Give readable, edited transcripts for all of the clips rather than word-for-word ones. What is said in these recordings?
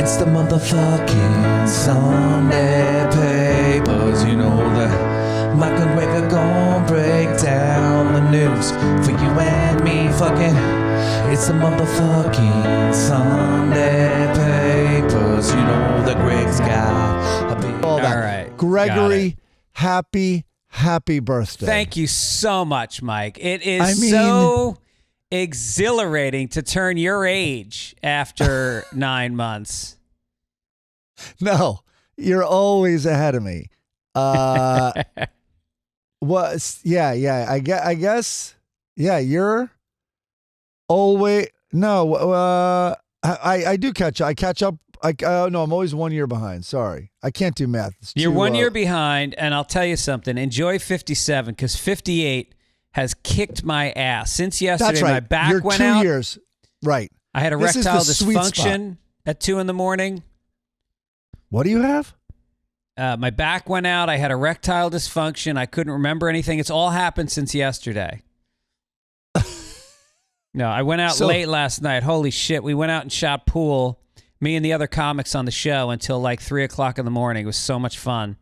It's the motherfucking Sunday papers. You know that Mike and Greg are gonna break down the news for you and me fucking. It's the motherfucking Sunday papers. You know that Greg's got a big... All right. Gregory, happy birthday. Thank you so much, Mike. It is so exhilarating to turn your age after 9 months. No, you're always ahead of me. I guess, you're always, I do catch up. I catch up. No, I'm always 1 year behind. Sorry. I can't do math. You're 1 year behind, and I'll tell you something. Enjoy 57, because 58 has kicked my ass. Since yesterday, That's right. my back You're went 2 out. years. Right. I had This is erectile the sweet dysfunction at 2 a.m. What do you have? My back went out. I had erectile dysfunction. I couldn't remember anything. It's all happened since yesterday. No, I went out late last night. Holy shit. We went out and shot pool, me and the other comics on the show, until like 3 o'clock in the morning. It was so much fun.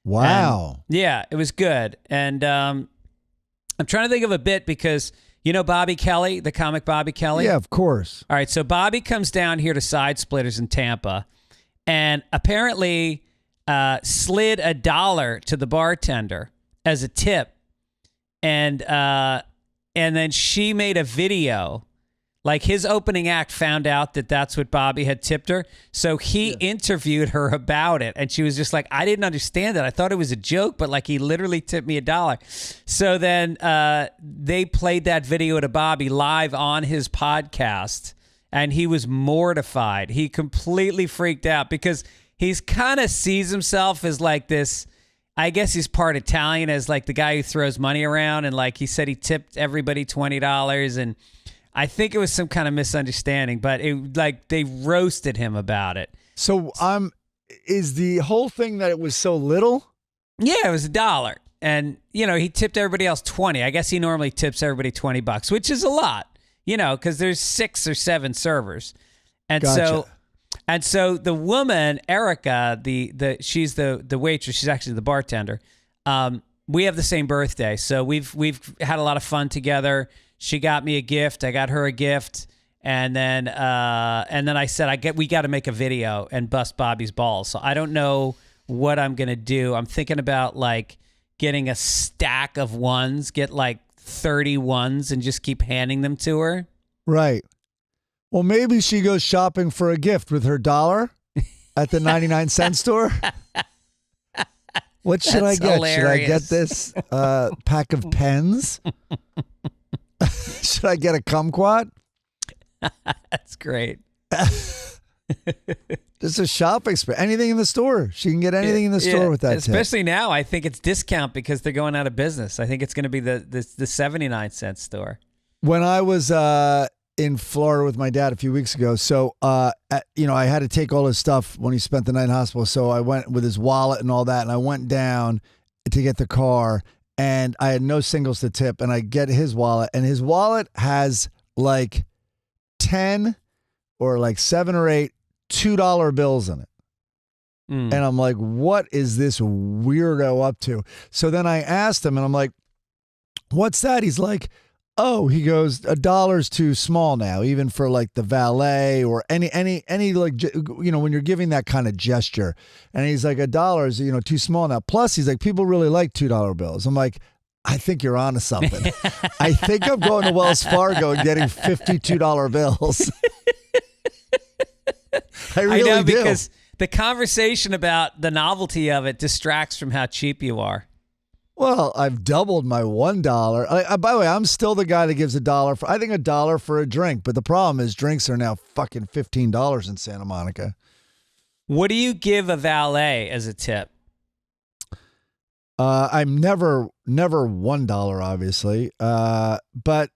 Wow. And, yeah, it was good. And I'm trying to think of a bit because, you know Bobby Kelly, the comic Bobby Kelly? Yeah, of course. All right, so Bobby comes down here to Side Splitters in Tampa and apparently slid $1 to the bartender as a tip. And then she made a video. Like, his opening act found out that that's what Bobby had tipped her. So he interviewed her about it. And she was just like, I didn't understand it. I thought it was a joke, but like, he literally tipped me $1. So then they played that video to Bobby live on his podcast. And he was mortified. He completely freaked out because he's kind of sees himself as like this. I guess he's part Italian, as like the guy who throws money around. And like he said, he tipped everybody $20. And I think it was some kind of misunderstanding, but it like they roasted him about it. So is the whole thing that it was so little? Yeah, it was $1. And, you know, he tipped everybody else 20. I guess he normally tips everybody $20, which is a lot, you know, because there's 6 or 7 servers. And Gotcha. so the woman, Erica, she's the waitress, she's actually the bartender. We have the same birthday. So we've had a lot of fun together. She got me a gift. I got her a gift, and then I said, we got to make a video and bust Bobby's balls. So I don't know what I'm gonna do. I'm thinking about like getting a stack of ones, get like 30 ones, and just keep handing them to her. Right. Well, maybe she goes shopping for a gift with her $1 at the 99-cent store. What should I get? Hilarious. Should I get this pack of pens? Should I get a kumquat? That's great. Just a shopping spree. Anything in the store. She can get anything in the store with that especially tip. now, I think it's discount because they're going out of business. I think it's going to be the 79-cent store. When I was in Florida with my dad a few weeks ago, so I had to take all his stuff when he spent the night in hospital. So I went with his wallet and all that, and I went down to get the car. And I had no singles to tip, and I get his wallet, and his wallet has like 10 or like 7 or 8 $2 bills in it. And I'm like, what is this weirdo up to? So then I asked him, and I'm like, what's that? He's like, oh, he goes, $1's too small now, even for like the valet or any like, when you're giving that kind of gesture. And he's like, $1 is, too small now. Plus, he's like, people really like $2 bills. I'm like, I think you're onto something. I think I'm going to Wells Fargo and getting $52 bills. I really know, do. because the conversation about the novelty of it distracts from how cheap you are. Well, I've doubled my $1. By the way, I'm still the guy that gives $1 for, I think $1 for a drink. But the problem is drinks are now fucking $15 in Santa Monica. What do you give a valet as a tip? I'm never $1, obviously. But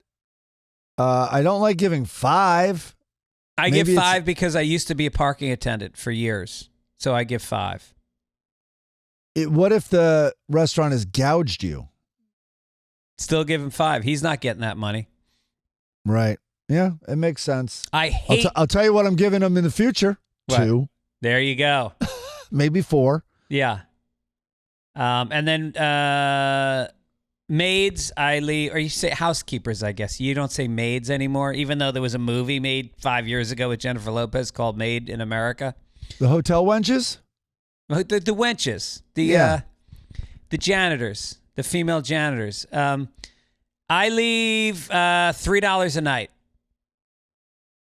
I don't like giving $5. I give $5 because I used to be a parking attendant for years. So I give $5. What if the restaurant has gouged you? Still give him $5. He's not getting that money. Right. Yeah, it makes sense. I hate... I'll tell you what I'm giving him in the future. What? 2. There you go. Maybe 4. Yeah. And then maids, I leave, or you say housekeepers, I guess. You don't say maids anymore, even though there was a movie made 5 years ago with Jennifer Lopez called Maid in America. The hotel wenches? The wenches, the janitors, the female janitors. I leave $3 a night.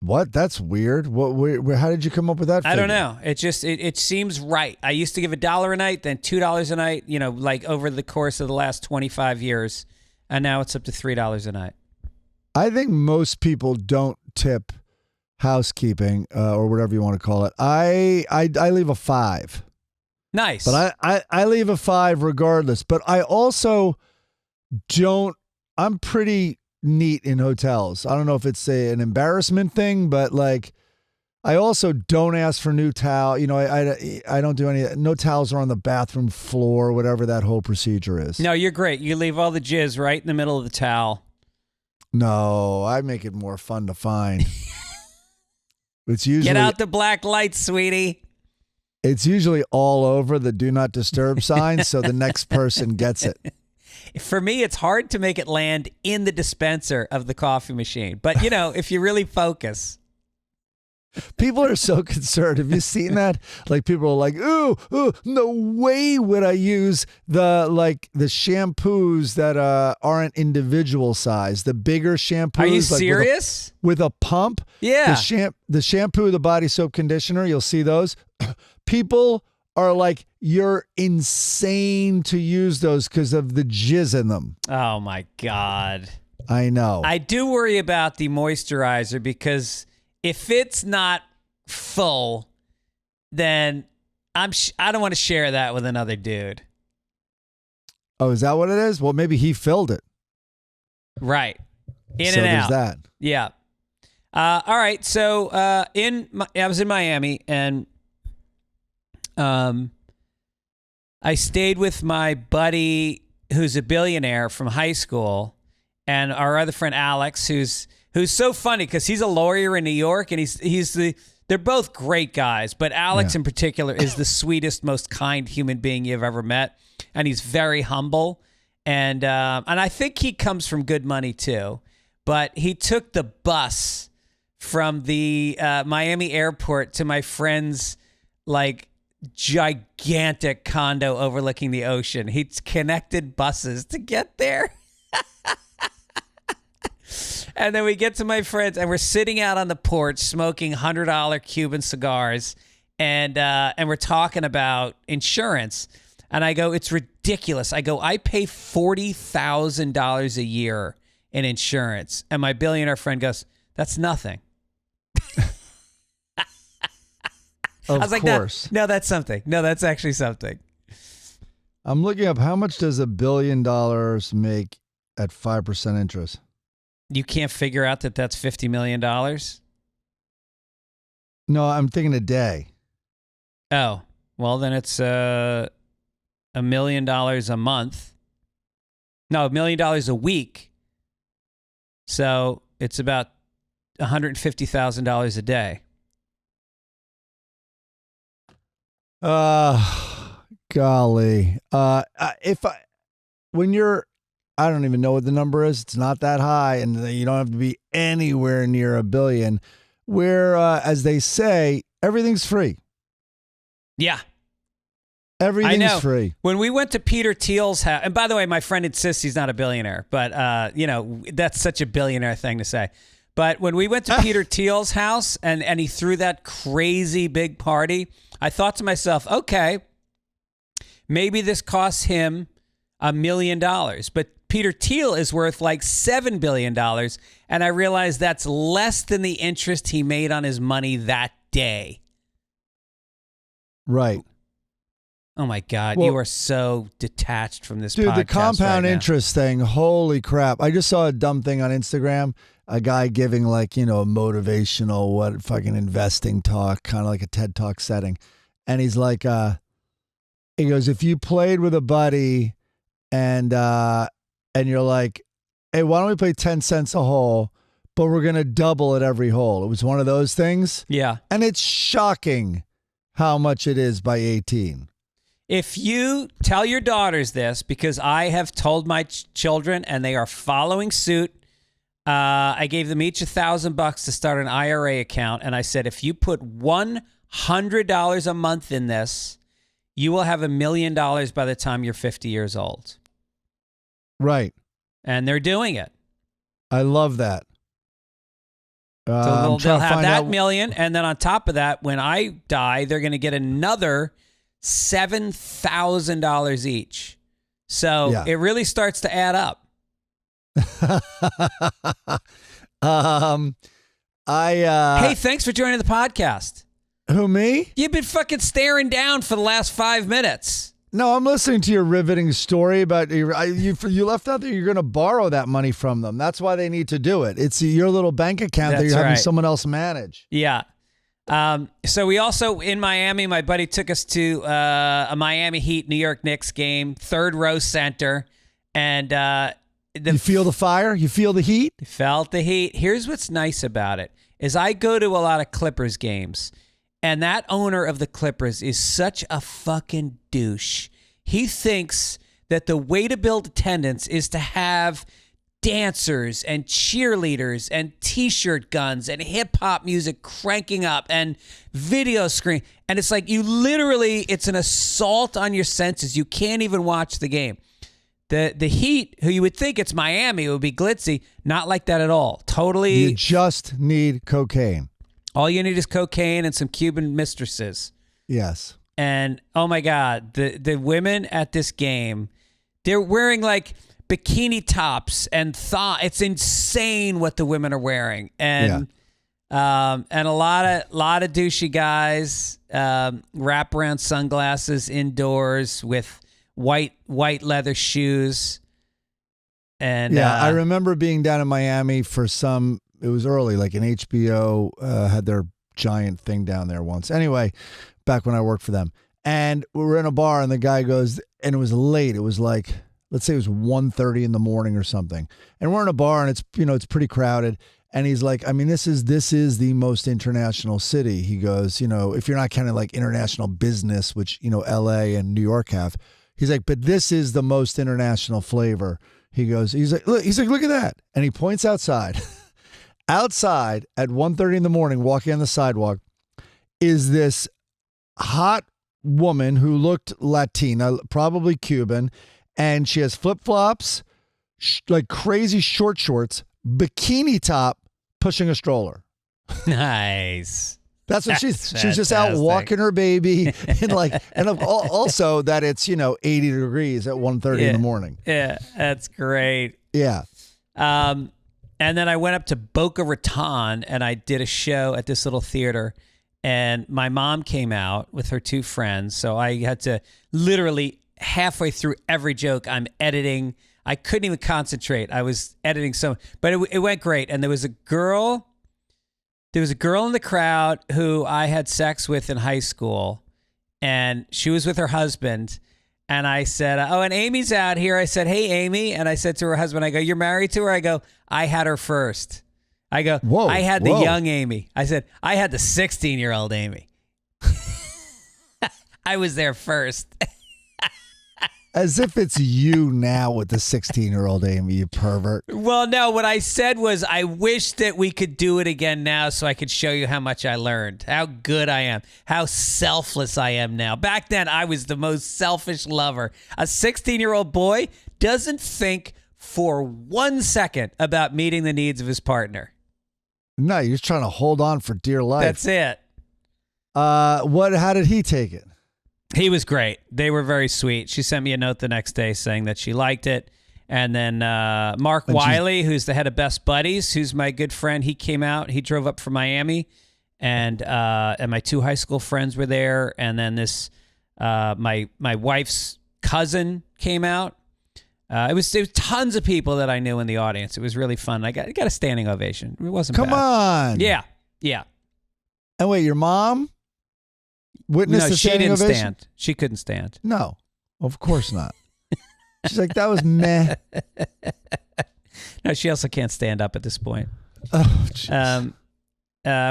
What? That's weird. What? How did you come up with that figure? I don't know. It just it seems right. I used to give $1 a night, then $2 a night. Like over the course of the last 25 years, and now it's up to $3 a night. I think most people don't tip housekeeping or whatever you want to call it. I leave a 5. Nice. But I leave a 5 regardless. But I also don't. I'm pretty neat in hotels. I don't know if it's an embarrassment thing, but like I also don't ask for new towel. I don't do any. No towels are on the bathroom floor, whatever that whole procedure is. No, you're great. You leave all the jizz right in the middle of the towel. No, I make it more fun to find. It's usually get out the black lights, sweetie. It's usually all over the do not disturb sign, so the next person gets it. For me, it's hard to make it land in the dispenser of the coffee machine. But, if you really focus. People are so concerned. Have you seen that? Like, people are like, ooh, no way would I use the shampoos that aren't individual size. The bigger shampoos. Are you serious? With a pump? Yeah. The shampoo, the body soap conditioner, you'll see those. People are like, you're insane to use those because of the jizz in them. Oh, my God. I know. I do worry about the moisturizer because if it's not full, then I don't want to share that with another dude. Oh, is that what it is? Well, maybe he filled it. Right. In so and there's out. That. Yeah. All right. So I was in Miami and I stayed with my buddy who's a billionaire from high school, and our other friend Alex, who's so funny because he's a lawyer in New York, and they're both great guys, but Alex in particular is the sweetest, most kind human being you've ever met, and he's very humble, and I think he comes from good money too, but he took the bus from the Miami airport to my friend's gigantic condo overlooking the ocean. He's connected buses to get there. And then we get to my friends, and we're sitting out on the porch smoking $100 Cuban cigars, and we're talking about insurance. And I go, it's ridiculous. I go, I pay $40,000 a year in insurance. And my billionaire friend goes, that's nothing. Of I was like, course. No, that's something. No, that's actually something. I'm looking up how much does $1 billion make at 5% interest? You can't figure out that that's $50 million? No, I'm thinking a day. Oh, well, then it's $1 million a month. No, $1 million a week. So it's about $150,000 a day. Golly. When you're, I don't even know what the number is. It's not that high, and you don't have to be anywhere near $1 billion. Where, as they say, everything's free. Yeah. Everything's free. When we went to Peter Thiel's house, and by the way, my friend insists he's not a billionaire, but that's such a billionaire thing to say. But when we went to Peter Thiel's house and he threw that crazy big party, I thought to myself, okay, maybe this costs him $1 million, but Peter Thiel is worth like $7 billion, and I realized that's less than the interest he made on his money that day. Right. Oh my God, well, you are so detached from this dude, podcast the compound right interest thing, holy crap. I just saw a dumb thing on Instagram, a guy giving a motivational fucking investing talk, kind of like a TED Talk setting. And he's like, he goes, if you played with a buddy and you're like, hey, why don't we play 10 cents a hole, but we're going to double at every hole. It was one of those things. Yeah. And it's shocking how much it is by 18. If you tell your daughters this, because I have told my children and they are following suit, I gave them each $1,000 to start an IRA account. And I said, if you put $100 a month in this, you will have $1 million by the time you're 50 years old. Right. And they're doing it. I love that. So they'll have that million. And then on top of that, when I die, they're going to get another $7,000 each. So it really starts to add up. Hey, thanks for joining the podcast. Who, me? You've been fucking staring down for the last 5 minutes. No, I'm listening to your riveting story about you left out that you're going to borrow that money from them. That's why they need to do it. It's your little bank account that you're having someone else manage. Yeah. So we also, in Miami, my buddy took us to a Miami Heat New York Knicks game, third row center. And you feel the fire? You feel the heat? Felt the heat. Here's what's nice about it, is I go to a lot of Clippers games. And that owner of the Clippers is such a fucking douche. He thinks that the way to build attendance is to have dancers and cheerleaders and T-shirt guns and hip-hop music cranking up and video screen. And it's like it's an assault on your senses. You can't even watch the game. The Heat, who you would think it's Miami, it would be glitzy, not like that at all. Totally. You just need cocaine. All you need is cocaine and some Cuban mistresses. Yes. And oh my God, the women at this game, they're wearing like bikini tops and it's insane what the women are wearing. And and a lot of douchey guys, wraparound sunglasses indoors with white leather shoes. And I remember being down in Miami for it was early, like an HBO had their giant thing down there once. Anyway, back when I worked for them. And we were in a bar and the guy goes, and it was late. It was like, let's say it was 1:30 in the morning or something. And we're in a bar and it's pretty crowded. And he's like, I mean, this is the most international city. He goes, if you're not counting like international business, which, LA and New York have, he's like, but this is the most international flavor. He's like, look at that. And he points outside. Outside at 1:30 in the morning, walking on the sidewalk, is this hot woman who looked Latina, probably Cuban, and she has flip-flops, like crazy short shorts, bikini top, pushing a stroller. Nice. That's what she's just out walking her baby and also that it's 80 degrees at 1:30 in the morning. Yeah, that's great. Yeah. And then I went up to Boca Raton and I did a show at this little theater, and my mom came out with her two friends. So I had to literally halfway through every joke, I'm editing. I couldn't even concentrate. I was editing but it went great. And there was a girl in the crowd who I had sex with in high school, and she was with her husband. And I said, and Amy's out here. I said, hey, Amy. And I said to her husband, I go, you're married to her? I go, I had her first. I go, whoa, I had the young Amy. I said, I had the 16-year-old Amy. I was there first. As if it's you now with the 16-year-old Amy, you pervert. Well, no, what I said was I wish that we could do it again now so I could show you how much I learned, how good I am, how selfless I am now. Back then, I was the most selfish lover. A 16-year-old boy doesn't think for 1 second about meeting the needs of his partner. No, you're just trying to hold on for dear life. That's it. How did he take it? He was great. They were very sweet. She sent me a note the next day saying that she liked it. And then Mark Wiley, who's the head of Best Buddies, who's my good friend, he came out. He drove up from Miami, and my two high school friends were there. And then this my wife's cousin came out. It was tons of people that I knew in the audience. It was really fun. I got a standing ovation. It wasn't bad. Come on. Yeah. And wait, your mom witnessed the standing ovation? She didn't stand. She couldn't stand. No, of course not. She's like, that was meh. No, she also can't stand up at this point. Oh, jeez.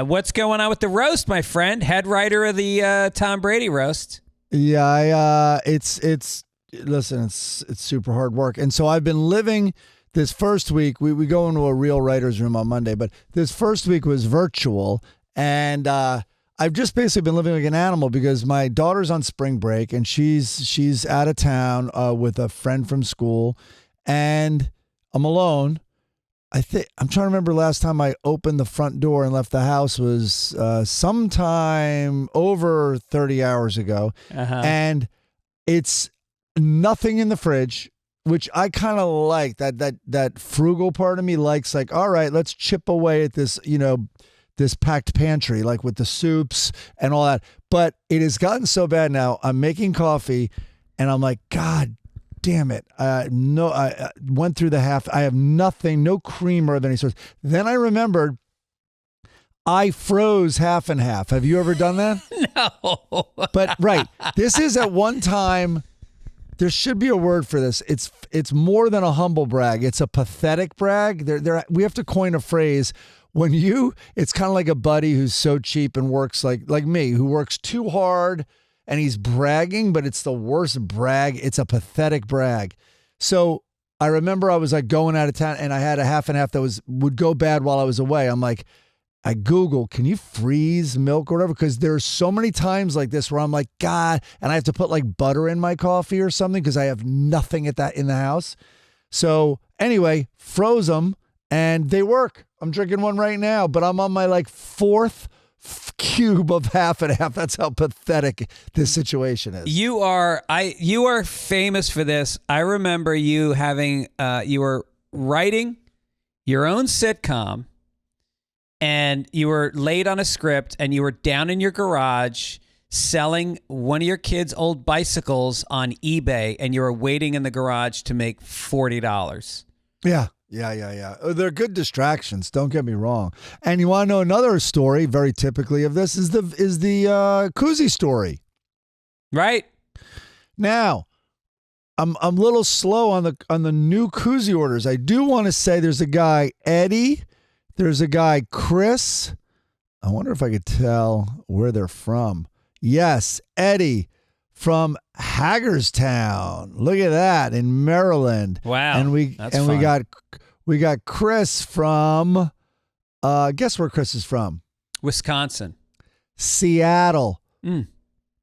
What's going on with the roast, my friend? Head writer of the Tom Brady roast. Yeah, it's super hard work. And so I've been living this first week. We go into a real writer's room on Monday, but this first week was virtual. And I've just basically been living like an animal because my daughter's on spring break and she's out of town with a friend from school. And I'm alone. I'm trying to remember last time I opened the front door and left the house was sometime over 30 hours ago. And it's nothing in the fridge, which I kind of like. That frugal part of me likes, like, all right, let's chip away at this, this packed pantry, like with the soups and all that. But it has gotten so bad now. I'm making coffee and I'm like, God damn it. I went through the half. I have nothing, no creamer of any sort. Then I remembered I froze half and half. Have you ever done that? No. But right. This is at one time, there should be a word for this. It's more than a humble brag. It's a pathetic brag. We have to coin a phrase. It's kind of like a buddy who's so cheap and works like me, who works too hard and he's bragging, but it's the worst brag. It's a pathetic brag. So I remember I was like going out of town and I had a half and half that would go bad while I was away. I'm like, I Google, can you freeze milk or whatever? Because there's so many times like this where I'm like, God, and I have to put like butter in my coffee or something because I have nothing in the house. So anyway, froze them and they work. I'm drinking one right now, but I'm on my like fourth cube of half and half. That's how pathetic this situation is. You are famous for this. I remember you having you were writing your own sitcom and you were late on a script and you were down in your garage selling one of your kids' old bicycles on eBay and you were waiting in the garage to make $40. Yeah. They're good distractions. Don't get me wrong. And you want to know another story, very typically of this, is the koozie story. Right. Now, I'm a little slow on the new koozie orders. I do want to say there's a guy Eddie, there's a guy Chris. I wonder if I could tell where they're from. Yes, Eddie from Hagerstown. Look at that, in Maryland. Wow. And we got Chris from guess where Chris is from? Wisconsin. Seattle.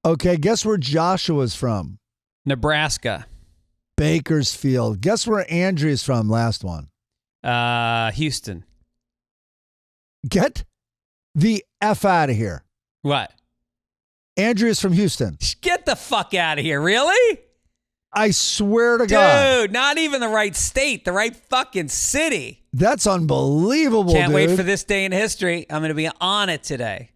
Okay, guess where Joshua's from? Nebraska. Bakersfield. Guess where Andrea's from? Last one. Houston. Get the F out of here. What? Andrea's from Houston. Get the fuck out of here. Really? I swear to God. Dude, not even the right state, the right fucking city. That's unbelievable, Can't dude. wait for this day in history. I'm going to be on it today.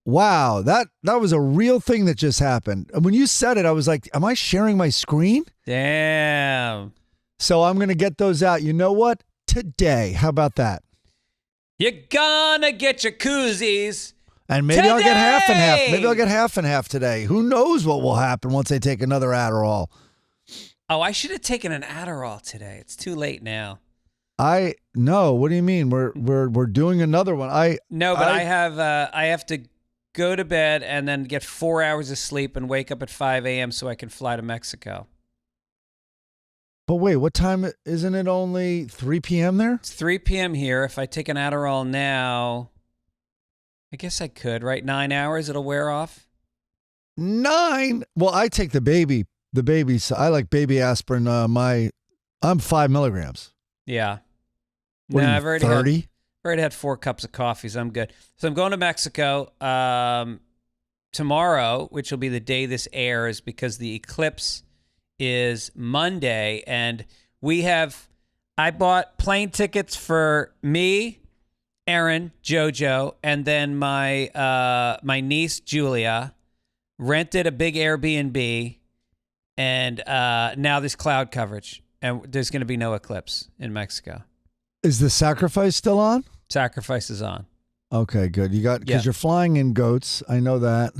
Wow, that was a real thing that just happened. And when you said it, I was like, am I sharing my screen? Damn. So I'm going to get those out. You know what? Today. How about that? You're gonna get your koozies. And maybe today! I'll get half and half. Maybe I'll get half and half today. Who knows what will happen once I take another Adderall? Oh, I should have taken an Adderall today. It's too late now. No. What do you mean? We're doing another one. I have to go to bed and then get 4 hours of sleep and wake up at 5 a.m. so I can fly to Mexico. But wait, what time? Isn't it only 3 p.m. there? It's 3 p.m. here. If I take an Adderall now, I guess I could, right? 9 hours, it'll wear off. 9? Well, I take the baby. I like baby aspirin. I'm 5 milligrams. Yeah. What No, are you, I've already 30? I've already had 4 cups of coffee, so I'm good. So I'm going to Mexico tomorrow, which will be the day this airs because the eclipse is Monday, and I bought plane tickets for me, Aaron, JoJo, and then my niece Julia, rented a big Airbnb, and now there's cloud coverage, and there's going to be no eclipse in Mexico. Is the sacrifice still on? Sacrifice is on. Okay, good. Because you're flying in goats. I know that.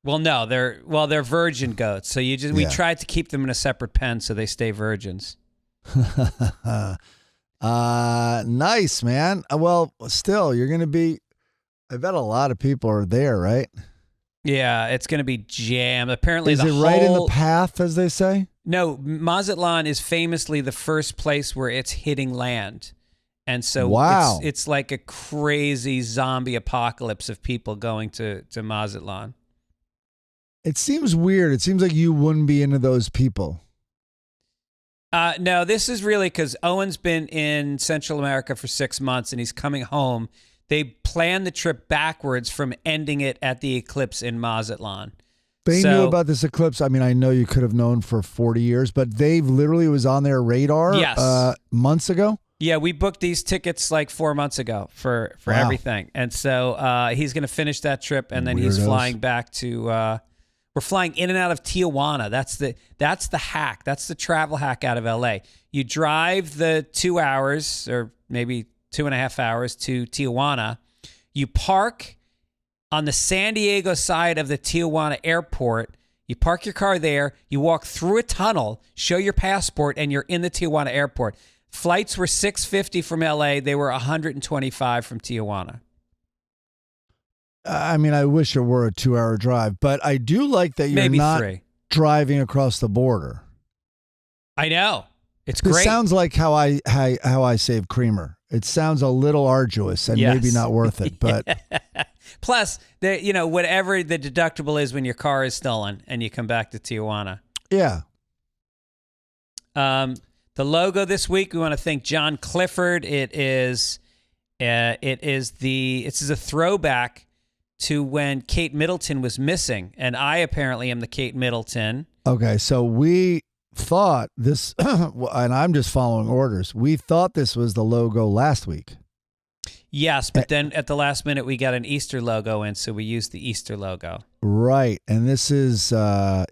Well, no, they're virgin goats. So we tried to keep them in a separate pen so they stay virgins. Nice, man. Well, still, you're going to be, I bet a lot of people are there, right? Yeah, it's going to be jammed. Apparently, is it right in the path, as they say? No, Mazatlan is famously the first place where it's hitting land. And so wow. it's like a crazy zombie apocalypse of people going to Mazatlan. It seems weird. It seems like you wouldn't be into those people. No, this is really because Owen's been in Central America for 6 months and he's coming home. They planned the trip backwards from ending it at the eclipse in Mazatlan. They knew about this eclipse. I mean, I know you could have known for 40 years, but they literally was on their radar months ago. Yeah, we booked these tickets like 4 months ago for everything. And so he's going to finish that trip and then he's flying back to we're flying in and out of Tijuana. That's the hack. That's the travel hack out of LA. You drive the 2 hours or maybe 2.5 hours to Tijuana. You park on the San Diego side of the Tijuana airport. You park your car there. You walk through a tunnel, show your passport, and you're in the Tijuana airport. Flights were $650 from LA. They were $125 from Tijuana. I mean, I wish it were a 2-hour drive, but I do like that you're maybe not 3. Driving across the border. I know. It's this great. Sounds like how I save creamer. It sounds a little arduous and maybe not worth it, but plus, whatever the deductible is when your car is stolen and you come back to Tijuana. Yeah. The logo this week, we want to thank John Clifford. This is a throwback to when Kate Middleton was missing, and I apparently am the Kate Middleton. Okay, so we thought this, and I'm just following orders. We thought this was the logo last week. Yes, but then at the last minute we got an Easter logo in, so we used the Easter logo. Right, and this is when's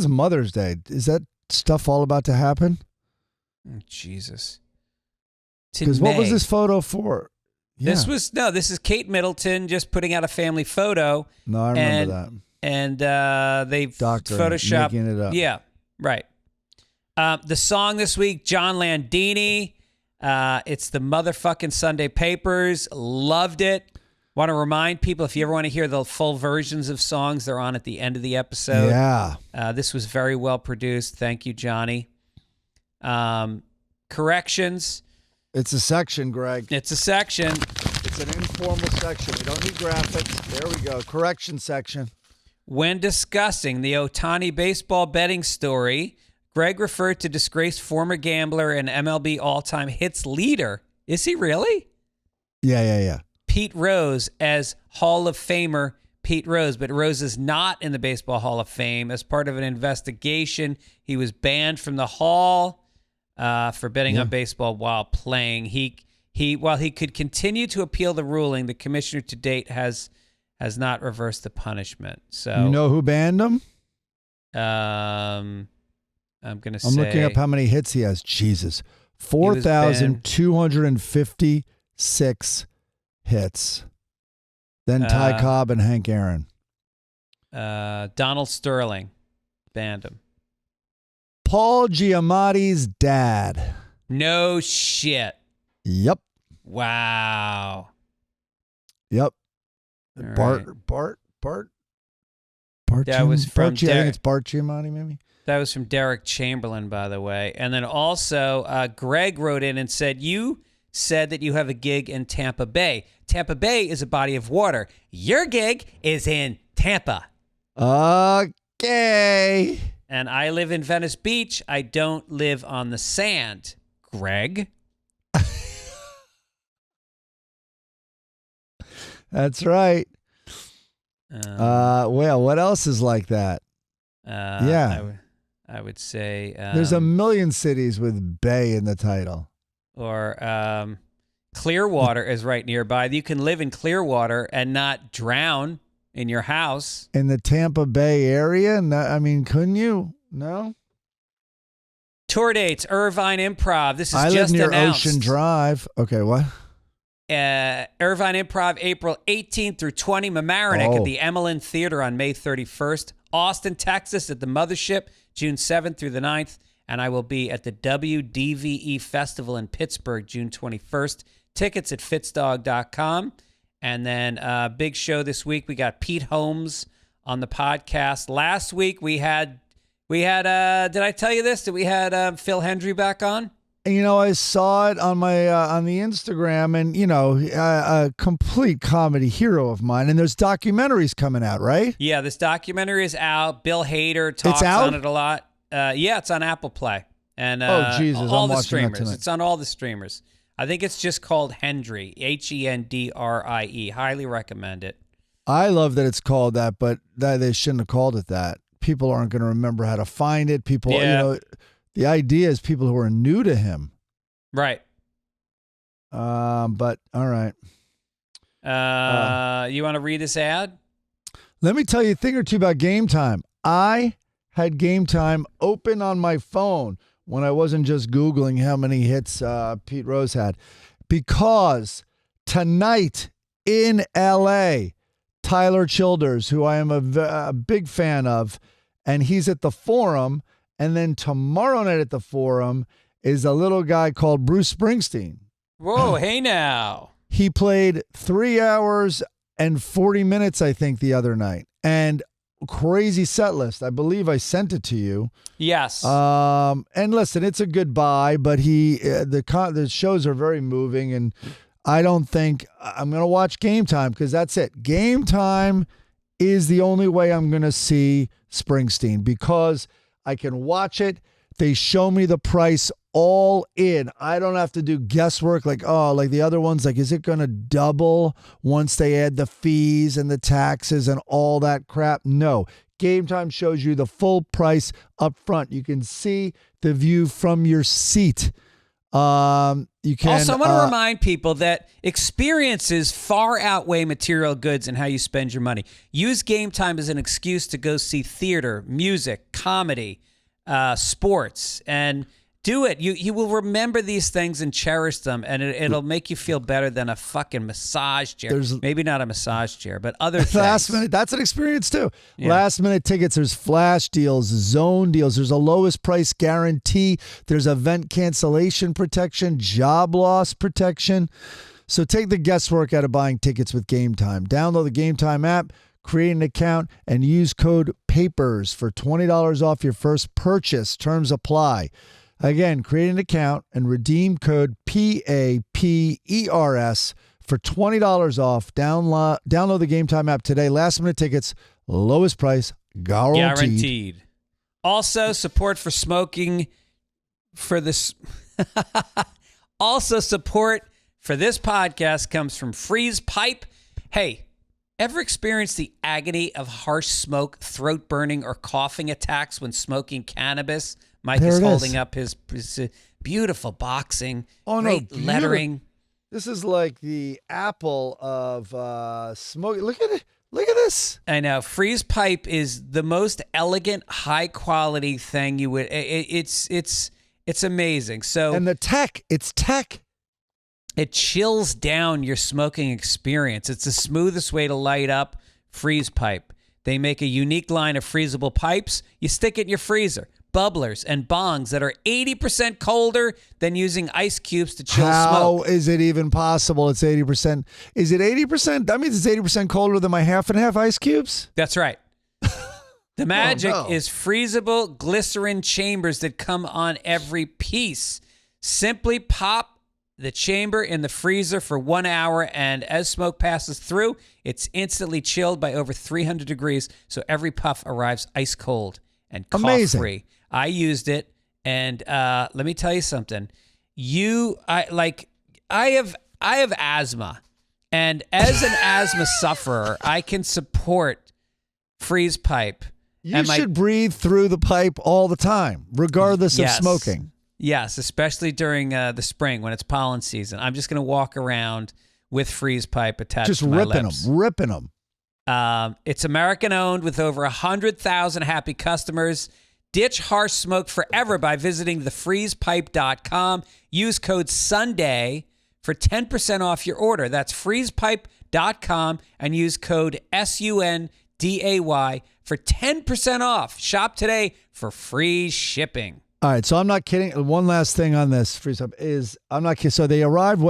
Mother's Day? Is that stuff all about to happen? Oh, Jesus. Because what was this photo for? Yeah. This is Kate Middleton just putting out a family photo. No, I remember that. And they photoshopped. Making it up. Yeah, right. The song this week, John Landini. It's the motherfucking Sunday Papers. Loved it. Want to remind people, if you ever want to hear the full versions of songs, they're on at the end of the episode. Yeah. This was very well produced. Thank you, Johnny. Corrections. It's a section, Greg. It's a section. It's an informal section. We don't need graphics. There we go. Correction section. When discussing the Ohtani baseball betting story, Greg referred to disgraced former gambler and MLB all-time hits leader. Is he really? Yeah. Pete Rose as Hall of Famer Pete Rose, but Rose is not in the Baseball Hall of Fame. As part of an investigation, he was banned from the Hall for betting on baseball while playing. While he could continue to appeal the ruling, the commissioner to date has not reversed the punishment. So you know who banned him? I'm looking up how many hits he has. Jesus, 4,256 hits. Then Ty Cobb and Hank Aaron. Donald Sterling banned him. Paul Giamatti's dad. No shit. Yep. Wow. Yep. All Bart. That was from I think it's Bart Giamatti, maybe. That was from Derek Chamberlain, by the way. And then also, Greg wrote in and said, you said that you have a gig in Tampa Bay. Tampa Bay is a body of water. Your gig is in Tampa. Okay. And I live in Venice Beach. I don't live on the sand, Greg. That's right. Well, what else is like that? I would say there's a million cities with Bay in the title. Or Clearwater is right nearby. You can live in Clearwater and not drown in your house. In the Tampa Bay area? I mean, couldn't you? No? Tour dates, Irvine Improv. This is I just live near announced. Ocean Drive. Okay, what? Irvine Improv, April 18th through 20. Mamaroneck at the Emmeline Theater on May 31st. Austin, Texas at the Mothership, June 7th through the 9th. and I will be at the WDVE Festival in Pittsburgh, June 21st. Tickets at fitzdog.com. And then big show this week. We got Pete Holmes on the podcast. Last week we had did I tell you this? That we had Phil Hendry back on? You know, I saw it on my on the Instagram, and you know, a complete comedy hero of mine. And there's documentaries coming out, right? Yeah, this documentary is out. Bill Hader talks on it a lot. Yeah, it's on Apple Play and oh Jesus, all I'm the watching streamers. that tonight. It's on all the streamers. I think it's just called Hendry, Hendrie. Highly recommend it. I love that it's called that, but that they shouldn't have called it that. People aren't going to remember how to find it. People, you know, the idea is people who are new to him. Right. But all right. You want to read this ad? Let me tell you a thing or two about Game Time. I had Game Time open on my phone when I wasn't just Googling how many hits Pete Rose had. Because tonight in L.A., Tyler Childers, who I am a big fan of, and he's at the Forum. And then tomorrow night at the Forum is a little guy called Bruce Springsteen. Whoa, hey now. He played 3 hours and 40 minutes, I think, the other night. And crazy set list. I believe I sent it to you. Yes. And listen, it's a good buy, but the shows are very moving, and I don't think I'm going to watch Game Time because that's it. Game Time is the only way I'm going to see Springsteen because I can watch it. They show me the price all in. I don't have to do guesswork like the other ones. Like, is it going to double once they add the fees and the taxes and all that crap? No. Game Time shows you the full price up front. You can see the view from your seat. You can also, I want to remind people that experiences far outweigh material goods in how you spend your money. Use Game Time as an excuse to go see theater, music, comedy, sports, and do it. You will remember these things and cherish them, and it'll make you feel better than a fucking massage chair. Maybe not a massage chair, but other things. Last minute, that's an experience too. Yeah. Last minute tickets, there's flash deals, zone deals, there's a lowest price guarantee, there's event cancellation protection, job loss protection. So take the guesswork out of buying tickets with Game Time. Download the Game Time app, create an account, and use code PAPERS for $20 off your first purchase. Terms apply. Again, create an account and redeem code PAPERS for $20 off. Download the Game Time app today. Last minute tickets, lowest price, guaranteed. Also, support for smoking for this. Also, support for this podcast comes from Freeze Pipe. Hey, ever experienced the agony of harsh smoke, throat burning, or coughing attacks when smoking cannabis? Mike is holding up his beautiful boxing, great lettering. This is like the apple of smoke. Look at it. Look at this. I know. Freeze Pipe is the most elegant, high quality thing you would. It's amazing. So and it's tech. It chills down your smoking experience. It's the smoothest way to light up Freeze Pipe. They make a unique line of freezable pipes. You stick it in your freezer. Bubblers and bongs that are 80% colder than using ice cubes to chill smoke. How is it even possible? It's 80%. Is it 80%? That means it's 80% colder than my half and half ice cubes? That's right. The magic is freezable glycerin chambers that come on every piece. Simply pop the chamber in the freezer for 1 hour, and as smoke passes through, it's instantly chilled by over 300 degrees, so every puff arrives ice cold and cough-free. I used it, and let me tell you something. I have asthma, and as an asthma sufferer, I can support Freeze Pipe. You should breathe through the pipe all the time, regardless of smoking. Yes, especially during the spring when it's pollen season. I'm just going to walk around with Freeze Pipe attached to my lips. Ripping them. It's American-owned with over 100,000 happy customers. Ditch harsh smoke forever by visiting thefreezepipe.com. Use code SUNDAY for 10% off your order. That's freezepipe.com and use code SUNDAY for 10% off. Shop today for free shipping. All right, so I'm not kidding. One last thing on this freeze up is I'm not kidding. So they arrived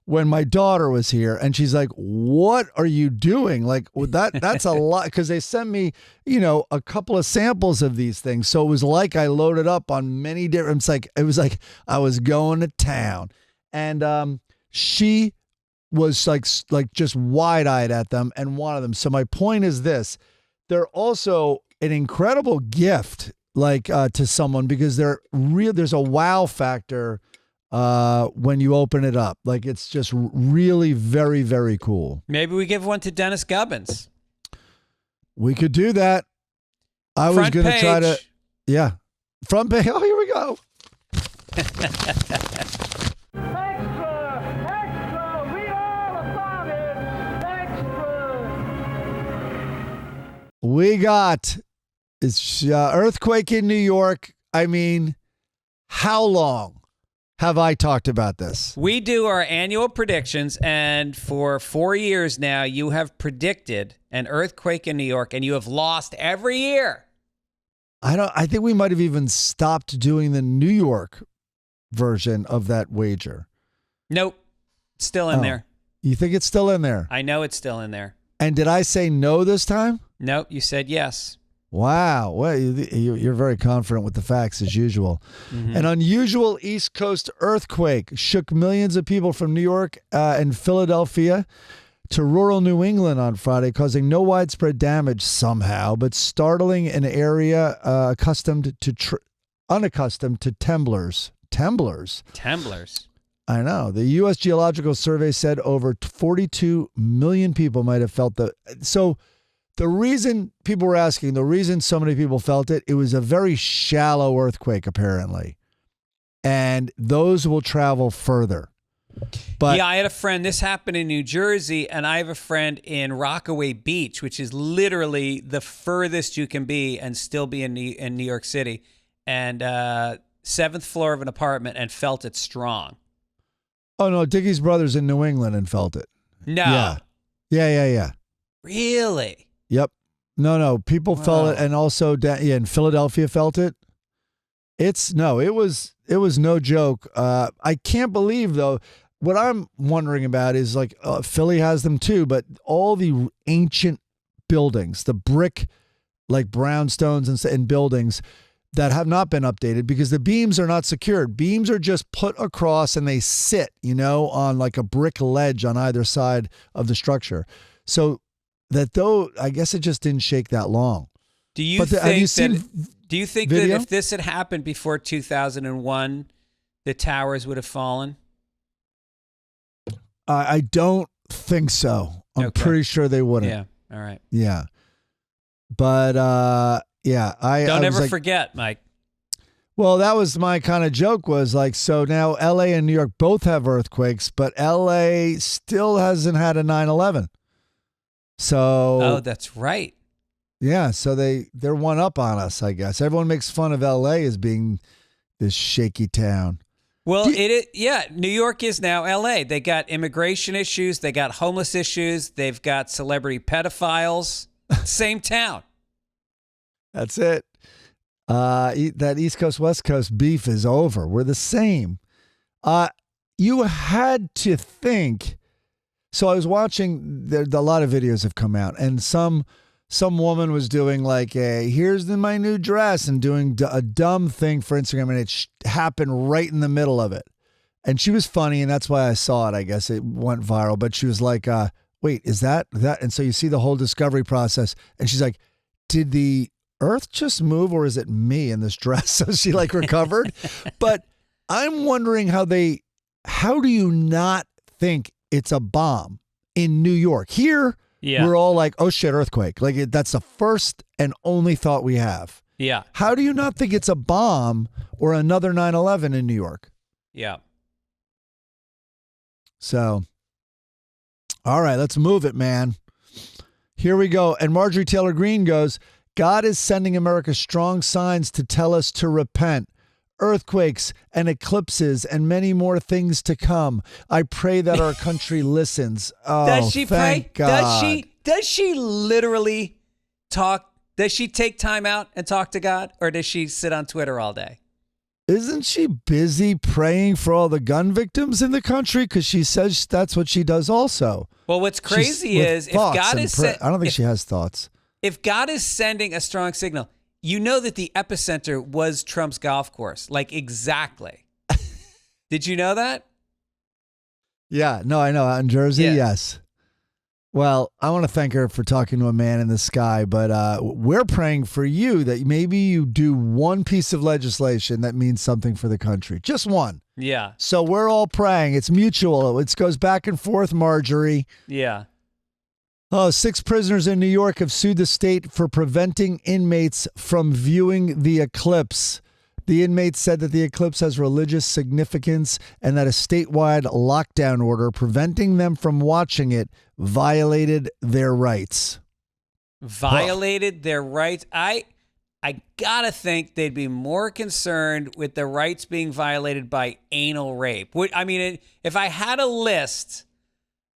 when my daughter was here, and she's like, "What are you doing?" Like that's a lot because they sent me, a couple of samples of these things. So it was like I loaded up on many different. It was like I was going to town, and she was like just wide-eyed at them and wanted them. So my point is this: they're also an incredible gift. To someone because there's a wow factor when you open it up. Like it's just really very, very cool. Maybe we give one to Dennis Gibbons. We could do that. I was going to try to. Yeah. Front page. Oh, here we go. Extra, read all about it. Extra. We got it's earthquake in New York. I mean, how long have I talked about this? We do our annual predictions, and for 4 years now, you have predicted an earthquake in New York, and you have lost every year. I think we might have even stopped doing the New York version of that wager. Nope. It's still in there. You think it's still in there? I know it's still in there. And did I say no this time? Nope. You said yes. Wow. Well, you're very confident with the facts as usual. Mm-hmm. An unusual East Coast earthquake shook millions of people from New York and Philadelphia to rural New England on Friday, causing no widespread damage somehow, but startling an area unaccustomed to temblors. Temblors? I know. The U.S. Geological Survey said over 42 million people might have felt the... So... The reason people were asking, the reason so many people felt it, it was a very shallow earthquake, apparently. And those will travel further. But yeah, I had a friend, this happened in New Jersey, and I have a friend in Rockaway Beach, which is literally the furthest you can be and still be in New York City. And 7th floor of an apartment and felt it strong. Oh, no, Dickie's brother's in New England and felt it. No. Yeah. Really? Yep. No. People felt it, and also in Philadelphia felt it. It was no joke. I can't believe though. What I'm wondering about is Philly has them too, but all the ancient buildings, the brick brownstones and buildings that have not been updated because the beams are not secured. Beams are just put across and they sit, on like a brick ledge on either side of the structure. So. I guess it just didn't shake that long. Do you think that if this had happened before 2001, the towers would have fallen? I don't think so. I'm pretty sure they wouldn't. Yeah. All right. Yeah. But don't ever forget, Mike. Well, that was my kind of joke so now LA and New York both have earthquakes, but LA still hasn't had a 9/11. So that's right. Yeah, so they're one up on us, I guess. Everyone makes fun of LA as being this shaky town. Well, New York is now LA. They got immigration issues, they got homeless issues, they've got celebrity pedophiles. Same town. That's it. That East Coast West Coast beef is over. We're the same. You had to think. So I was watching, a lot of videos have come out, and some woman was doing here's my new dress, and doing a dumb thing for Instagram, and it happened right in the middle of it. And she was funny, and that's why I saw it. I guess it went viral, but she was like, wait, is that? And so you see the whole discovery process, and she's like, did the earth just move, or is it me in this dress? So she recovered. But I'm wondering how do you not think it's a bomb in New York? Here, we're all like, oh shit, earthquake. That's the first and only thought we have. Yeah. How do you not think it's a bomb or another 9/11 in New York? Yeah. So, all right, let's move it, man. Here we go. And Marjorie Taylor Greene goes, God is sending America strong signs to tell us to repent. Earthquakes and eclipses and many more things to come. I pray that our country listens. Oh, does she thank pray? God. Does she literally talk? Does she take time out and talk to God, or does she sit on Twitter all day? Isn't she busy praying for all the gun victims in the country? Because she says that's what she does also. Well, what's crazy With is if thoughts God and is I don't think she has thoughts. if God is sending a strong signal, you know that the epicenter was Trump's golf course. Like, exactly. Did you know that? Yeah, no, I know. Out in Jersey, Yeah. yes. Well, I want to thank her for talking to a man in the sky, but we're praying for you that maybe you do one piece of legislation that means something for the country. Just one. Yeah. So we're all praying. It's mutual. It goes back and forth, Marjorie. Yeah. Oh, 6 prisoners in New York have sued the state for preventing inmates from viewing the eclipse. The inmates said that the eclipse has religious significance and that a statewide lockdown order preventing them from watching it violated their rights. Violated their rights. I gotta think they'd be more concerned with the rights being violated by anal rape. I mean, if I had a list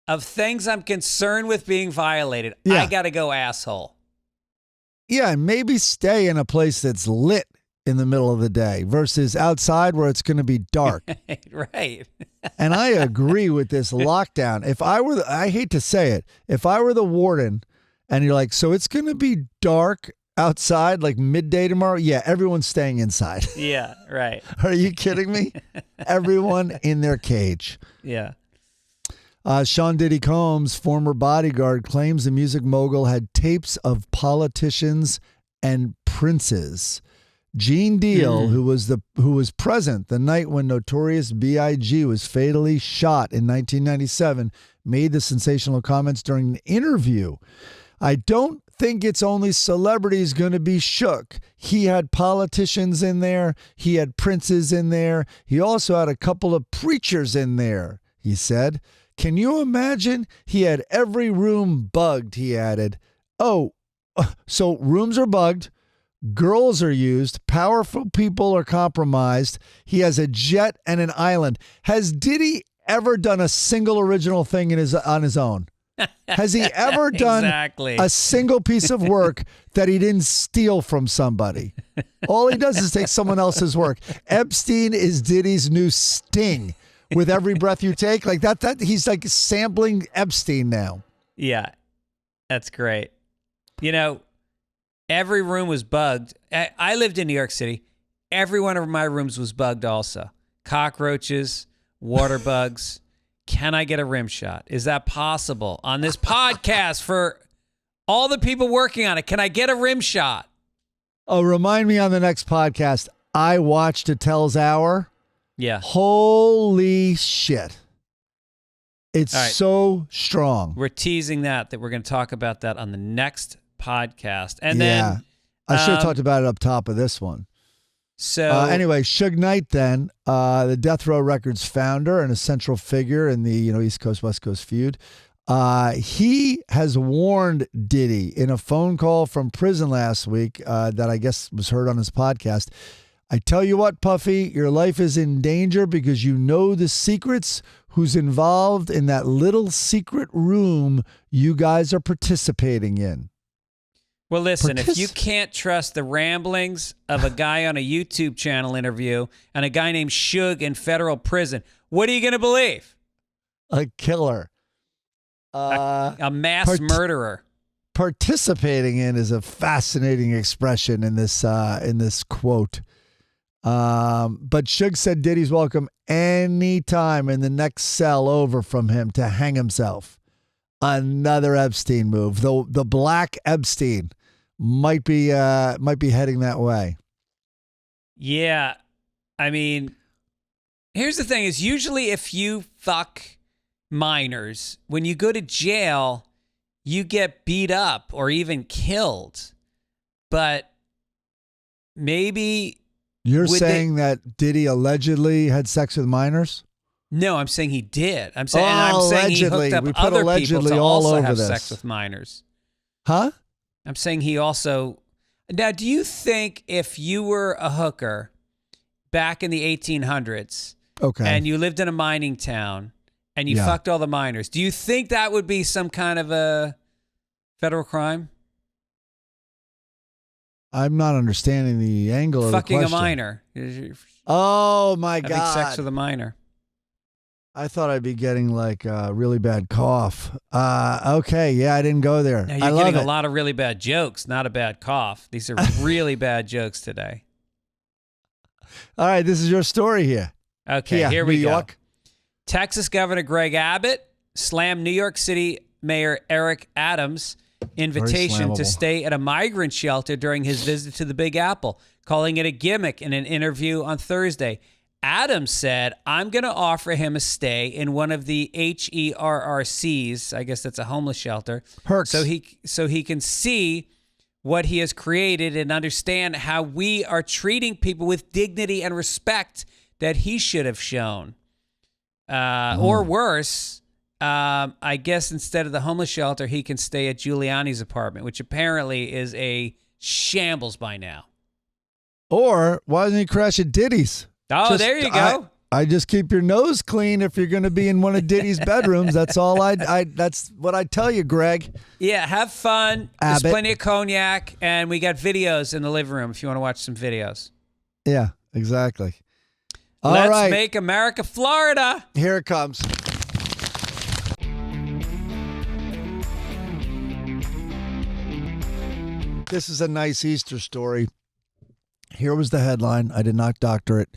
of things I'm concerned with being violated, Yeah. I gotta go asshole. Yeah, and maybe stay in a place that's lit in the middle of the day versus outside where it's going to be dark. Right. And I agree with this lockdown. If I were, I hate to say it, if I were the warden and you're like, so it's going to be dark outside like midday tomorrow. Yeah, everyone's staying inside. Yeah, right. Are you kidding me? Everyone in their cage. Yeah. Sean Diddy Combs, former bodyguard, claims the music mogul had tapes of politicians and princes. Gene Deal, who was present the night when Notorious B.I.G. was fatally shot in 1997, made the sensational comments during an interview. I don't think it's only celebrities going to be shook. He had politicians in there. He had princes in there. He also had a couple of preachers in there, he said. Can you imagine? He had every room bugged, he added. Oh, so rooms are bugged. Girls are used. Powerful people are compromised. He has a jet and an island. Has Diddy ever done a single original thing on his own? Has he ever done Exactly. a single piece of work that he didn't steal from somebody? All he does is take someone else's work. Epstein is Diddy's new Sting. With every breath you take, like that he's like sampling Epstein now. Yeah. That's great. You know, every room was bugged. I lived in New York City. Every one of my rooms was bugged also. Cockroaches, water bugs. Can I get a rim shot? Is that possible? On this podcast for all the people working on it, can I get a rim shot? Oh, remind me on the next podcast. I watched Attell's Hour. Yeah. Holy shit. It's All right. so strong. We're teasing that we're going to talk about that on the next podcast. And then I should have talked about it up top of this one. So anyway, Suge Knight then, the Death Row Records founder and a central figure in the East Coast, West Coast feud. He has warned Diddy in a phone call from prison last week that I guess was heard on his podcast. I tell you what, Puffy, your life is in danger because you know the secrets, who's involved in that little secret room you guys are participating in. well, listen, if you can't trust the ramblings of a guy on a YouTube channel interview and a guy named Suge in federal prison, what are you going to believe? A killer. A mass murderer. Participating in is a fascinating expression in this quote. But Suge said Diddy's welcome anytime in the next cell over from him to hang himself. Another Epstein move. The black Epstein might be heading that way. Yeah. I mean, here's the thing is usually if you fuck minors, when you go to jail, you get beat up or even killed. But maybe... You're saying that Diddy allegedly had sex with minors? No, I'm saying he did. I'm saying he allegedly. hooked up We put other people allegedly to all also over have this. sex with minors. Huh? I'm saying he also... Now, do you think if you were a hooker back in the 1800s Okay. and you lived in a mining town and you fucked all the miners, do you think that would be some kind of a federal crime? I'm not understanding the angle of the Fucking question. a minor. Oh my Having God. sex with a minor. I thought I'd be getting like a really bad cough. Okay, yeah, I didn't go there. Now, I you're love getting it. a lot of really bad jokes, not a bad cough. These are really bad jokes today. All right, this is your story here. Okay, Yeah, here we New go. York. Texas Governor Greg Abbott slammed New York City Mayor Eric Adams' invitation to slammable. stay at a migrant shelter during his visit to the Big Apple, calling it a gimmick in an interview on Thursday. Adams said, I'm going to offer him a stay in one of the HERRCs, I guess that's a homeless shelter, Hercs. so he can see what he has created and understand how we are treating people with dignity and respect that he should have shown. Or worse, I guess instead of the homeless shelter, he can stay at Giuliani's apartment, which apparently is a shambles by now. Or why doesn't he crash at Diddy's? Oh, there you go. I just keep your nose clean if you're going to be in one of Diddy's bedrooms. That's all that's what I tell you, Greg. Yeah, have fun. Abbott. There's plenty of cognac, and we got videos in the living room if you want to watch some videos. Yeah, exactly. All Let's right. make America Florida. Here it comes. This is a nice Easter story. Here was the headline. I did not doctor it.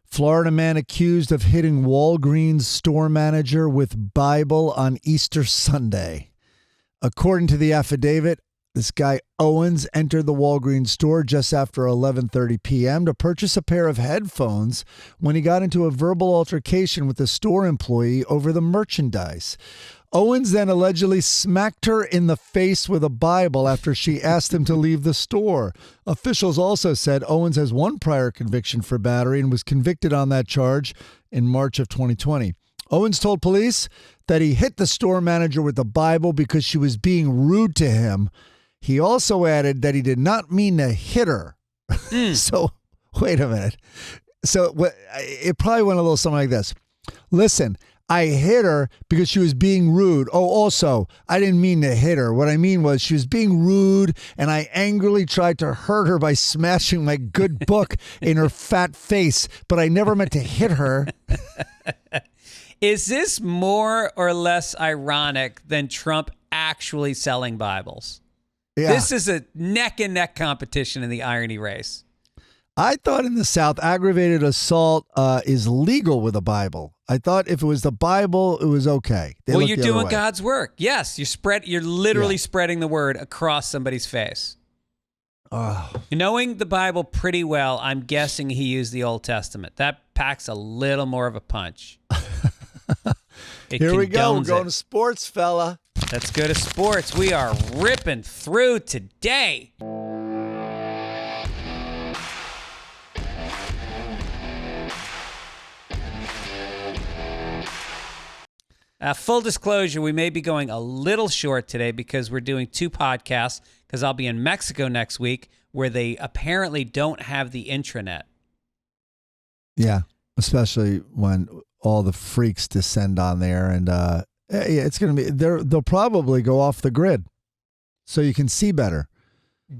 Florida man accused of hitting Walgreens store manager with Bible on Easter Sunday. According to the affidavit, this guy Owens entered the Walgreens store just after 11:30 p.m. to purchase a pair of headphones when he got into a verbal altercation with a store employee over the merchandise. Owens then allegedly smacked her in the face with a Bible after she asked him to leave the store. Officials also said Owens has one prior conviction for battery and was convicted on that charge in March of 2020. Owens told police that he hit the store manager with the Bible because she was being rude to him. He also added that he did not mean to hit her. So, wait a minute. So, it probably went a little something like this. Listen, I hit her because she was being rude. Oh, also, I didn't mean to hit her. What I mean was she was being rude, and I angrily tried to hurt her by smashing my good book in her fat face, but I never meant to hit her. Is this more or less ironic than Trump actually selling Bibles? Yeah. This is a neck-and-neck competition in the irony race. I thought in the South, aggravated assault is legal with a Bible. I thought if it was the Bible, it was okay. Well, you're doing God's work. Yes, you're literally spreading the word across somebody's face. Knowing the Bible pretty well, I'm guessing he used the Old Testament. That packs a little more of a punch. Here we go. We're condones going it. to sports, fella. Let's go to sports. We are ripping through today. Full disclosure, we may be going a little short today because we're doing two podcasts because I'll be in Mexico next week where they apparently don't have the intranet. Yeah, especially when all the freaks descend on there. And yeah, it's going to be, they'll probably go off the grid so you can see better.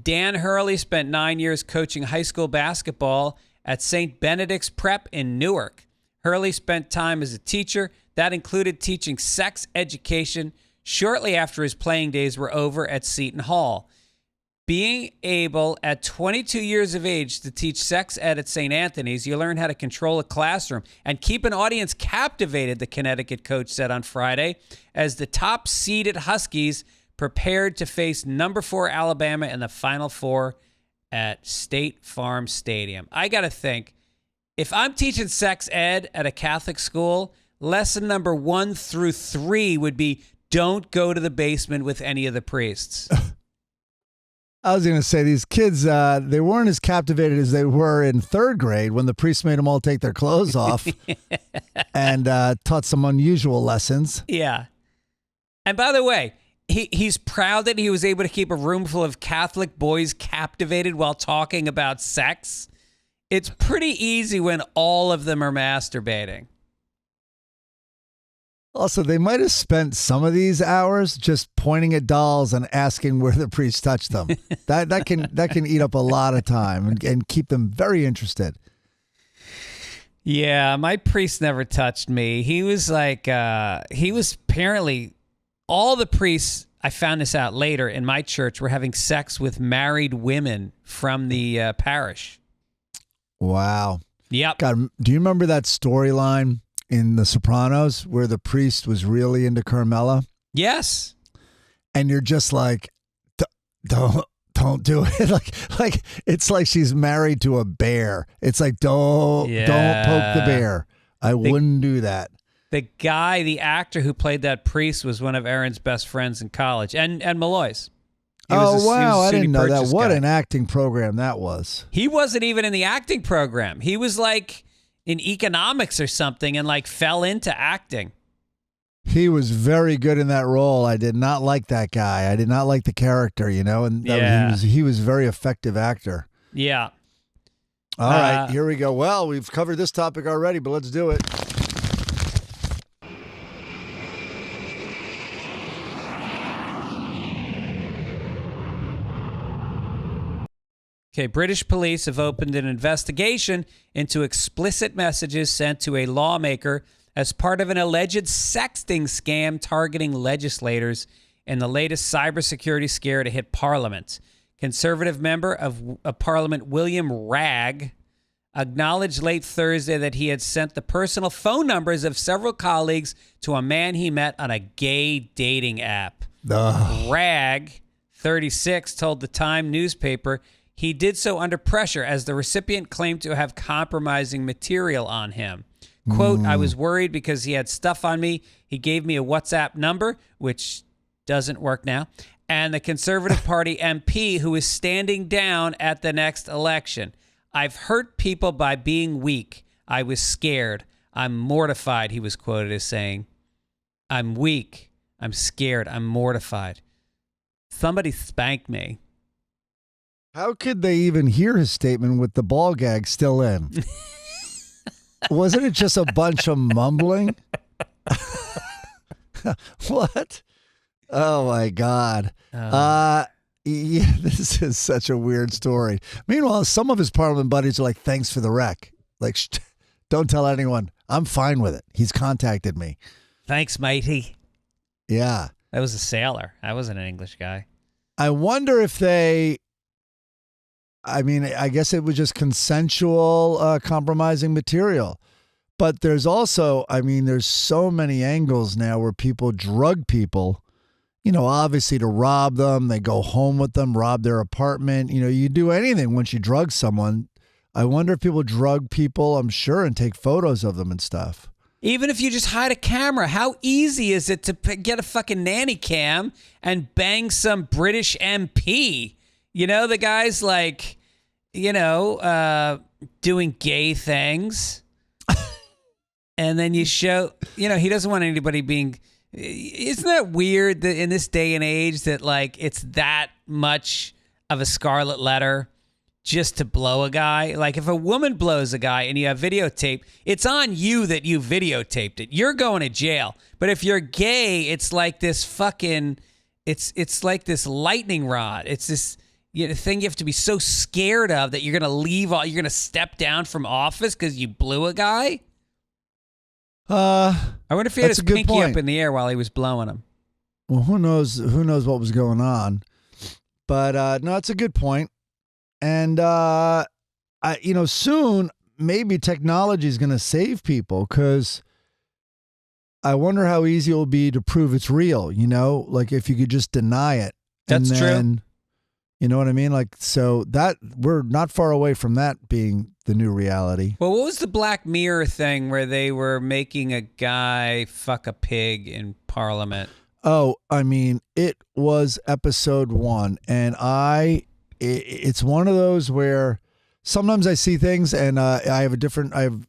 Dan Hurley spent 9 years coaching high school basketball at St. Benedict's Prep in Newark. Hurley spent time as a teacher. That included teaching sex education shortly after his playing days were over at Seton Hall. Being able at 22 years of age to teach sex ed at St. Anthony's, you learn how to control a classroom and keep an audience captivated, the Connecticut coach said on Friday, as the top-seeded Huskies prepared to face number 4 Alabama in the Final Four at State Farm Stadium. I got to think, if I'm teaching sex ed at a Catholic school, lesson number 1 through 3 would be don't go to the basement with any of the priests. I was going to say these kids, they weren't as captivated as they were in 3rd grade when the priest made them all take their clothes off and taught some unusual lessons. Yeah. And by the way, he's proud that he was able to keep a room full of Catholic boys captivated while talking about sex. It's pretty easy when all of them are masturbating. Also, they might have spent some of these hours just pointing at dolls and asking where the priest touched them. that can eat up a lot of time and keep them very interested. Yeah, my priest never touched me. He was like, he was apparently, all the priests, I found this out later, in my church were having sex with married women from the parish. Wow. Yep. God, do you remember that storyline in The Sopranos where the priest was really into Carmela? Yes. And you're just like, don't do it. like it's like she's married to a bear. It's like, don't poke the bear. I wouldn't do that. The guy, the actor who played that priest was one of Aaron's best friends in college and Malloy's. Wow, I didn't know that. What guy. An acting program that was. He wasn't even in the acting program. He was like in economics or something and like fell into acting. He was very good in that role. I did not like that guy. I did not like the character, and he was a very effective actor. Yeah. All right, here we go. Well, we've covered this topic already, but let's do it. Okay, British police have opened an investigation into explicit messages sent to a lawmaker as part of an alleged sexting scam targeting legislators in the latest cybersecurity scare to hit Parliament. Conservative member of Parliament William Ragg acknowledged late Thursday that he had sent the personal phone numbers of several colleagues to a man he met on a gay dating app. Ragg, 36, told the Time newspaper he did so under pressure as the recipient claimed to have compromising material on him. Quote, I was worried because he had stuff on me. He gave me a WhatsApp number, which doesn't work now, and the Conservative Party MP who is standing down at the next election. I've hurt people by being weak. I was scared. I'm mortified, he was quoted as saying. I'm weak. I'm scared. I'm mortified. Somebody spanked me. How could they even hear his statement with the ball gag still in? Wasn't it just a bunch of mumbling? What? Oh, my God. Yeah, this is such a weird story. Meanwhile, some of his Parliament buddies are like, thanks for the wreck. Like, don't tell anyone. I'm fine with it. He's contacted me. Thanks, matey. Yeah. That was a sailor. I wasn't an English guy. I wonder if I guess it was just consensual compromising material. But there's also, there's so many angles now where people drug people, obviously to rob them. They go home with them, rob their apartment. You do anything once you drug someone. I wonder if people drug people, I'm sure, and take photos of them and stuff. Even if you just hide a camera, how easy is it to get a fucking nanny cam and bang some British MP? The guy's like, doing gay things. And then you show, he doesn't want anybody being, isn't that weird that in this day and age that like it's that much of a scarlet letter just to blow a guy? Like if a woman blows a guy and you have videotape, it's on you that you videotaped it. You're going to jail. But if you're gay, it's like this fucking, it's like this lightning rod. It's this thing you have to be so scared of that you're going to step down from office because you blew a guy. I wonder if he had his pinky up in the air while he was blowing him. Well, who knows what was going on. But no, it's a good point. And soon maybe technology is going to save people, because I wonder how easy it will be to prove it's real, like if you could just deny it. That's true. You know what I mean? Like, so that we're not far away from that being the new reality. Well, what was the Black Mirror thing where they were making a guy fuck a pig in Parliament? Oh, it was episode 1, and it's one of those where sometimes I see things and I have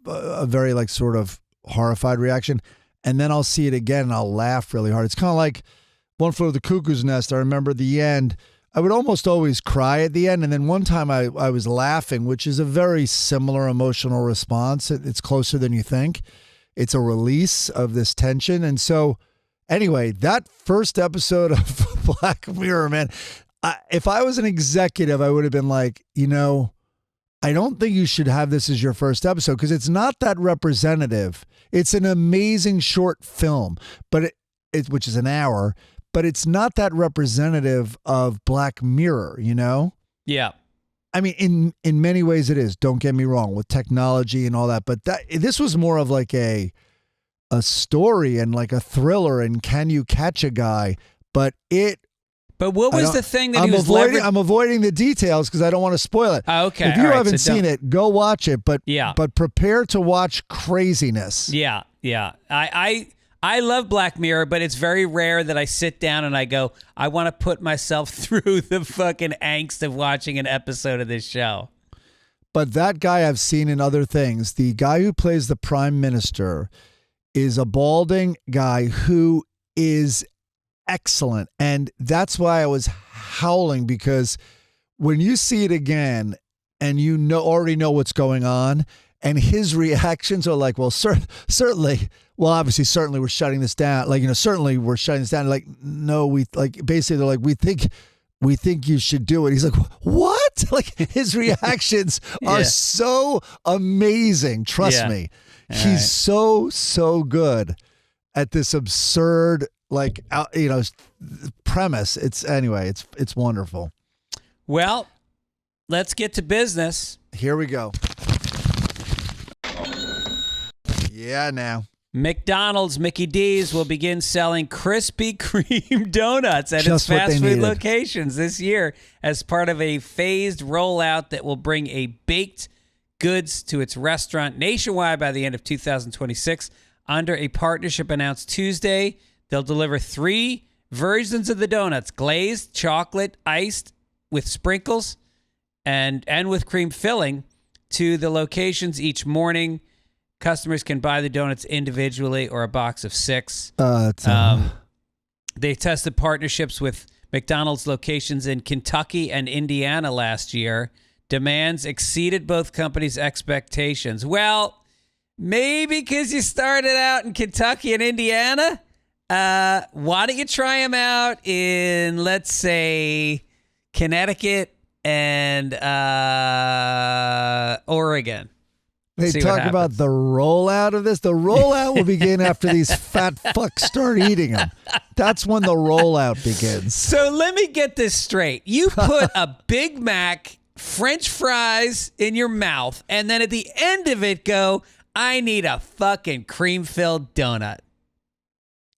a very like sort of horrified reaction, and then I'll see it again and I'll laugh really hard. It's kind of like One Flew Over the Cuckoo's Nest. I remember the end. I would almost always cry at the end. And then one time I was laughing, which is a very similar emotional response. It's closer than you think. It's a release of this tension. And so anyway, that first episode of Black Mirror, man, if I was an executive, I would have been like, I don't think you should have this as your first episode because it's not that representative. It's an amazing short film, but which is an hour, but it's not that representative of Black Mirror, Yeah. I mean, in many ways it is. Don't get me wrong with technology and all that, but this was more of like a story and like a thriller and can you catch a guy? But what was the thing that I'm avoiding the details because I don't want to spoil it. Okay. If you haven't seen it, go watch it. But prepare to watch craziness. Yeah. I love Black Mirror, but it's very rare that I sit down and I go, I want to put myself through the fucking angst of watching an episode of this show. But that guy I've seen in other things, the guy who plays the prime minister is a balding guy who is excellent. And that's why I was howling, because when you see it again and already know what's going on, and his reactions are like, well, certainly, well, obviously, certainly we're shutting this down. Like, certainly we're shutting this down. Like, no, basically they're like, we think you should do it. He's like, what? Like, his reactions are so amazing. Trust me. He's so good at this absurd, premise. It's wonderful. Well, let's get to business. Here we go. Yeah, now. McDonald's Mickey D's will begin selling Krispy Kreme donuts at its Just what fast they food needed. locations this year as part of a phased rollout that will bring a baked goods to its restaurant nationwide by the end of 2026. Under a partnership announced Tuesday, they'll deliver 3 versions of the donuts: glazed, chocolate, iced, with sprinkles, and with cream filling to the locations each morning. Customers can buy the donuts individually or a box of 6. They tested partnerships with McDonald's locations in Kentucky and Indiana last year. Demands exceeded both companies' expectations. Well, maybe because you started out in Kentucky and Indiana. Why don't you try them out in, let's say, Connecticut and Oregon? They talk about the rollout of this. The rollout will begin after these fat fucks start eating them. That's when the rollout begins. So let me get this straight. You put a Big Mac, French fries in your mouth, and then at the end of it go, I need a fucking cream-filled donut.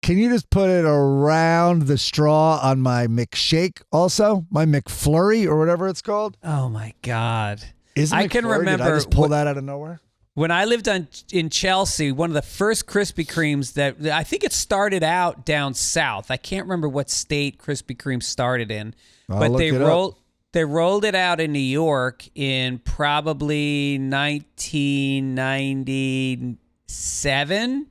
Can you just put it around the straw on my McShake also? My McFlurry or whatever it's called? Oh, my God. I can remember. Did I just pull that out of nowhere? When I lived in Chelsea, one of the first Krispy Kremes that I think it started out down south. I can't remember what state Krispy Kreme started in, but they rolled it out in New York in probably 1997.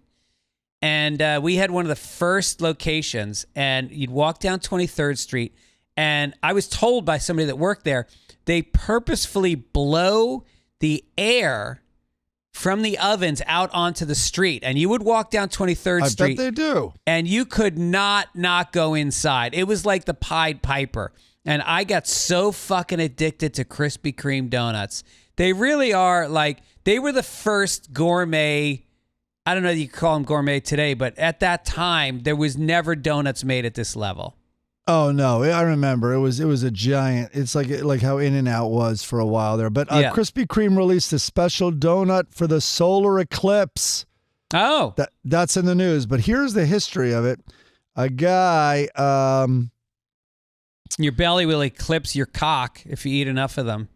And we had one of the first locations, and you'd walk down 23rd Street, and I was told by somebody that worked there, they purposefully blow the air from the ovens out onto the street. And you would walk down 23rd Street. I bet they do. And you could not go inside. It was like the Pied Piper. And I got so fucking addicted to Krispy Kreme donuts. They really are they were the first gourmet. I don't know if you call them gourmet today, but at that time, there was never donuts made at this level. Oh no, I remember it was a giant. It's like how In-N-Out was for a while there. But Krispy Kreme released a special donut for the solar eclipse. Oh, that's in the news. But here's the history of it. A guy, your belly will eclipse your cock if you eat enough of them.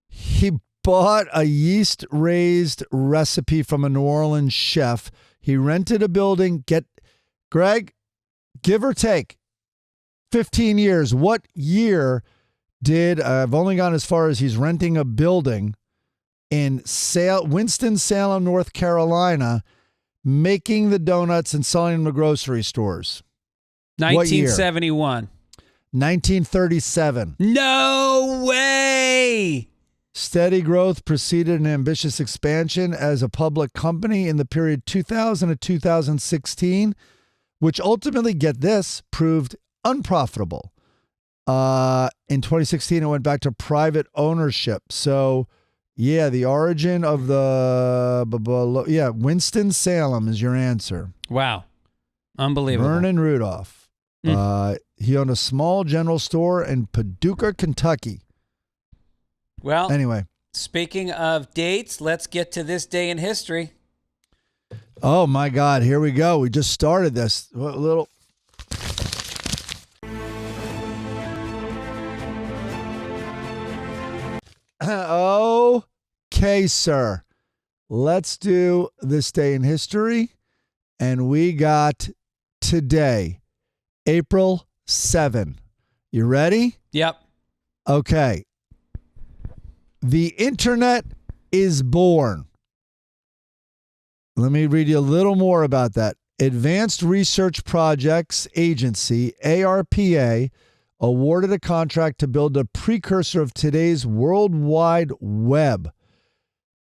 He bought a yeast-raised recipe from a New Orleans chef. He rented a building. Greg, give or take 15 years. What year did, I've only gone as far as he's renting a building in Winston-Salem, North Carolina, making the donuts and selling them to grocery stores. 1971. 1937. No way. Steady growth preceded an ambitious expansion as a public company in the period 2000 to 2016, which ultimately, get this, proved unprofitable. In 2016, it went back to private ownership. So, yeah, the origin of Winston-Salem is your answer. Wow. Unbelievable. Vernon Rudolph. He owned a small general store in Paducah, Kentucky. Well, anyway, speaking of dates, let's get to this day in history. Oh my God, here we go. We just started this. What little. Okay, sir. Let's do this day in history. And we got today, April 7. You ready? Yep. Okay. The internet is born. Let me read you a little more about that. Advanced Research Projects Agency, ARPA, awarded a contract to build a precursor of today's World Wide Web.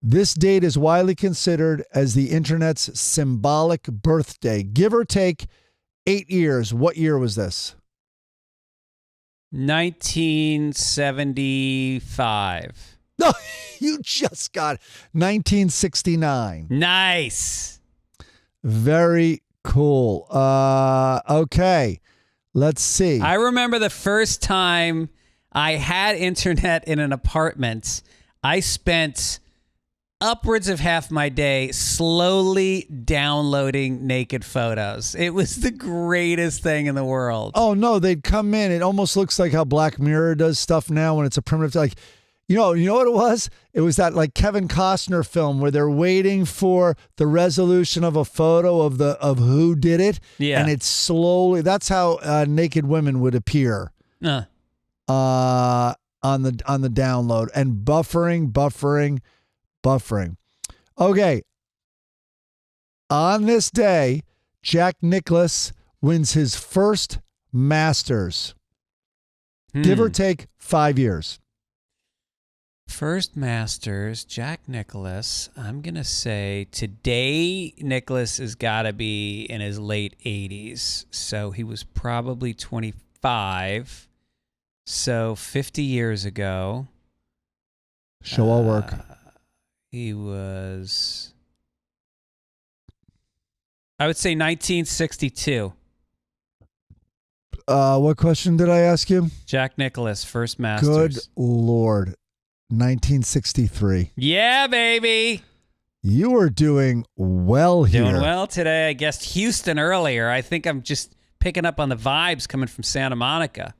This date is widely considered as the internet's symbolic birthday. Give or take 8 years. What year was this? 1975. No, you just got 1969. Nice. Very cool. Okay. Let's see. I remember the first time I had internet in an apartment. I spent upwards of half my day slowly downloading naked photos. It was the greatest thing in the world. Oh, no, they'd come in. It almost looks like how Black Mirror does stuff now when it's a primitive, like, you know what it was? It was that like Kevin Costner film where they're waiting for the resolution of a photo of who did it. Yeah. And it's slowly, that's how naked women would appear on the download, and buffering. Okay. On this day, Jack Nicklaus wins his first Masters. Give or take 5 years. First Masters, Jack Nicklaus. I'm going to say today Nicklaus has got to be in his late 80s. So he was probably 25. So 50 years ago. Show all work. He was, I would say 1962. What question did I ask you? Jack Nicklaus, first Masters. Good Lord. 1963. Yeah, baby. You were doing well here. Doing well today. I guessed Houston earlier. I think I'm just picking up on the vibes coming from Santa Monica.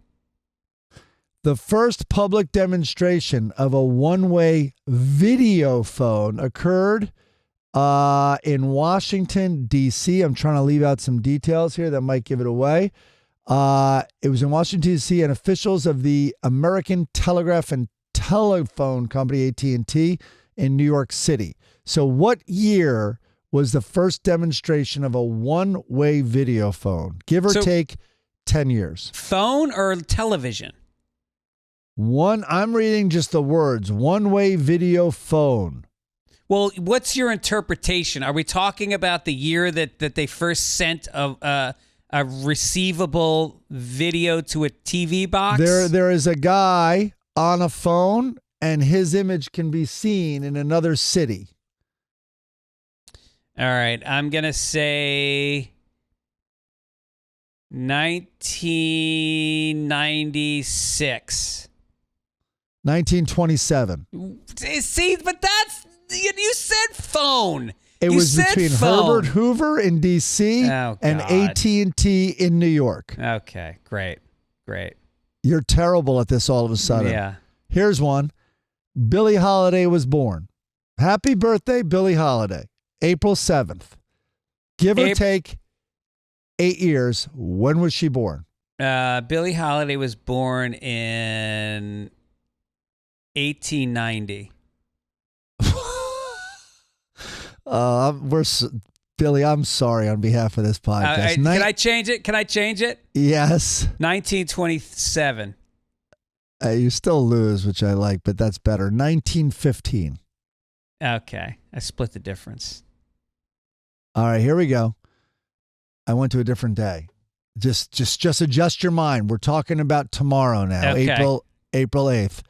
The first public demonstration of a one-way video phone occurred in Washington, D.C. I'm trying to leave out some details here that might give it away. It was in Washington, D.C., and officials of the American Telegraph and Telephone Company, AT&T, in New York City. So what year was the first demonstration of a one-way video phone? Give or take 10 years. Phone or television? I'm reading just the words, one-way video phone. Well, what's your interpretation? Are we talking about the year that they first sent a receivable video to a TV box? There is a guy on a phone, and his image can be seen in another city. All right, I'm going to say 1996. 1927. See, but that's, you said phone. It was between phone. Herbert Hoover in D.C. and AT&T in New York. Okay, great. You're terrible at this all of a sudden. Yeah. Here's one. Billie Holiday was born. Happy birthday, Billie Holiday. April 7th. Give or take 8 years. When was she born? Billie Holiday was born in 1890. Billy, I'm sorry on behalf of this podcast. Can I change it? Yes. 1927. You still lose, which I like, but that's better. 1915. Okay. I split the difference. All right, here we go. I went to a different day. Just adjust your mind. We're talking about tomorrow now, Okay. April 8th.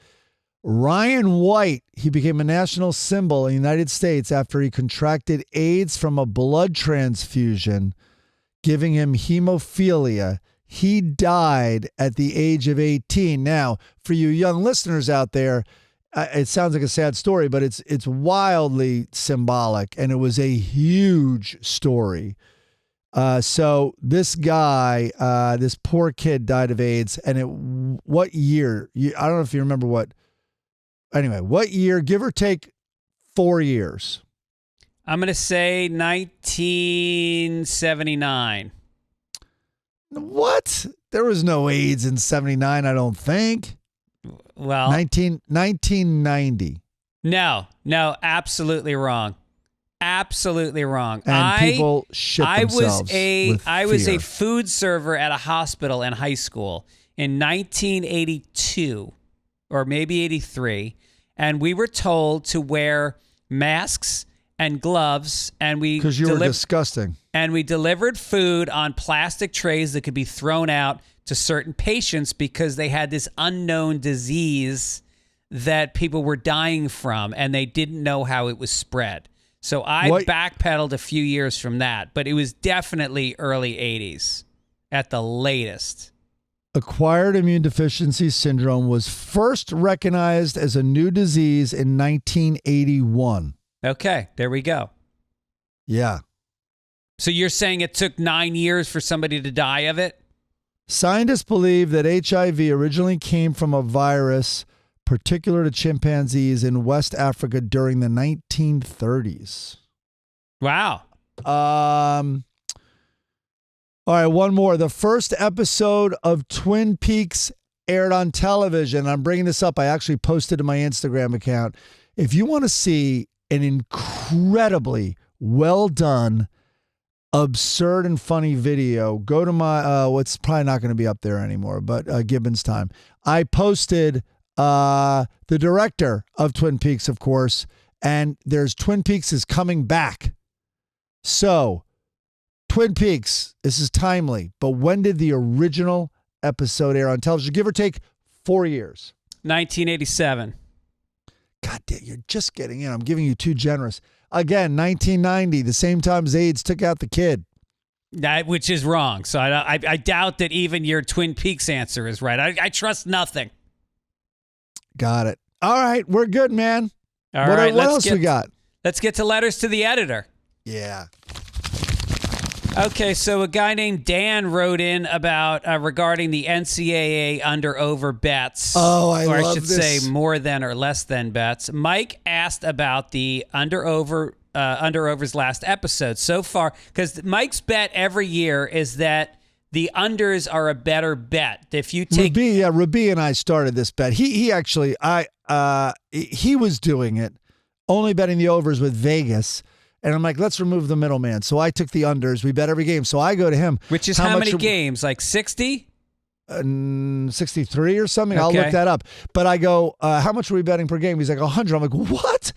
Ryan White, he became a national symbol in the United States after he contracted AIDS from a blood transfusion, giving him hemophilia. He died at the age of 18. Now, for you young listeners out there, it sounds like a sad story, but it's wildly symbolic, and it was a huge story. So this guy, this poor kid died of AIDS, and what year? I don't know if you remember what. Anyway, what year? Give or take 4 years. I'm going to say 1979. What? There was no AIDS in 79, I don't think. Well, 1990. no, absolutely wrong. Absolutely wrong. And people shit themselves I was a fear. food server at a hospital in high school in 1982 or maybe 83, and we were told to wear masks and gloves, and Because you were disgusting. and we delivered food on plastic trays that could be thrown out to certain patients because they had this unknown disease that people were dying from, and they didn't know how it was spread. So I backpedaled a few years from that, but it was definitely early 80s at the latest. Acquired immune deficiency syndrome was first recognized as a new disease in 1981. Okay, there we go. Yeah. So you're saying it took 9 years for somebody to die of it? Scientists believe that HIV originally came from a virus particular to chimpanzees in West Africa during the 1930s. Wow. All right, one more. The first episode of Twin Peaks aired on television. I'm bringing this up. I actually posted to my Instagram account. If you want to see an incredibly well done, absurd and funny video, go to my what's probably not going to be up there anymore, but Gibbons time. I posted the director of Twin Peaks, of course, and there's Twin Peaks is coming back. So Twin Peaks, this is timely, but when did the original episode air on television? Give or take 4 years. 1987. God damn, you're just getting in. I'm giving you too generous. Again, 1990, the same time as AIDS took out the kid. Which is wrong. So I doubt that even your Twin Peaks answer is right. I trust nothing. Got it. All right, we're good, man. All right, what else we got? Let's get to letters to the editor. Yeah. Okay, so a guy named Dan wrote in about regarding the NCAA under-over bets. Oh, I or love I should this. say more than or less than bets. Mike asked about the under-overs last episode. So far, because Mike's bet every year is that the unders are a better bet. If you take Rabi and I started this bet. He actually, he was doing it, only betting the overs with Vegas. And I'm like, let's remove the middleman. So I took the unders. We bet every game. So I go to him. Which is how many games? Like 60? 63 or something. I'll Okay. look that up. But I go, how much are we betting per game? He's like, 100. I'm like, what?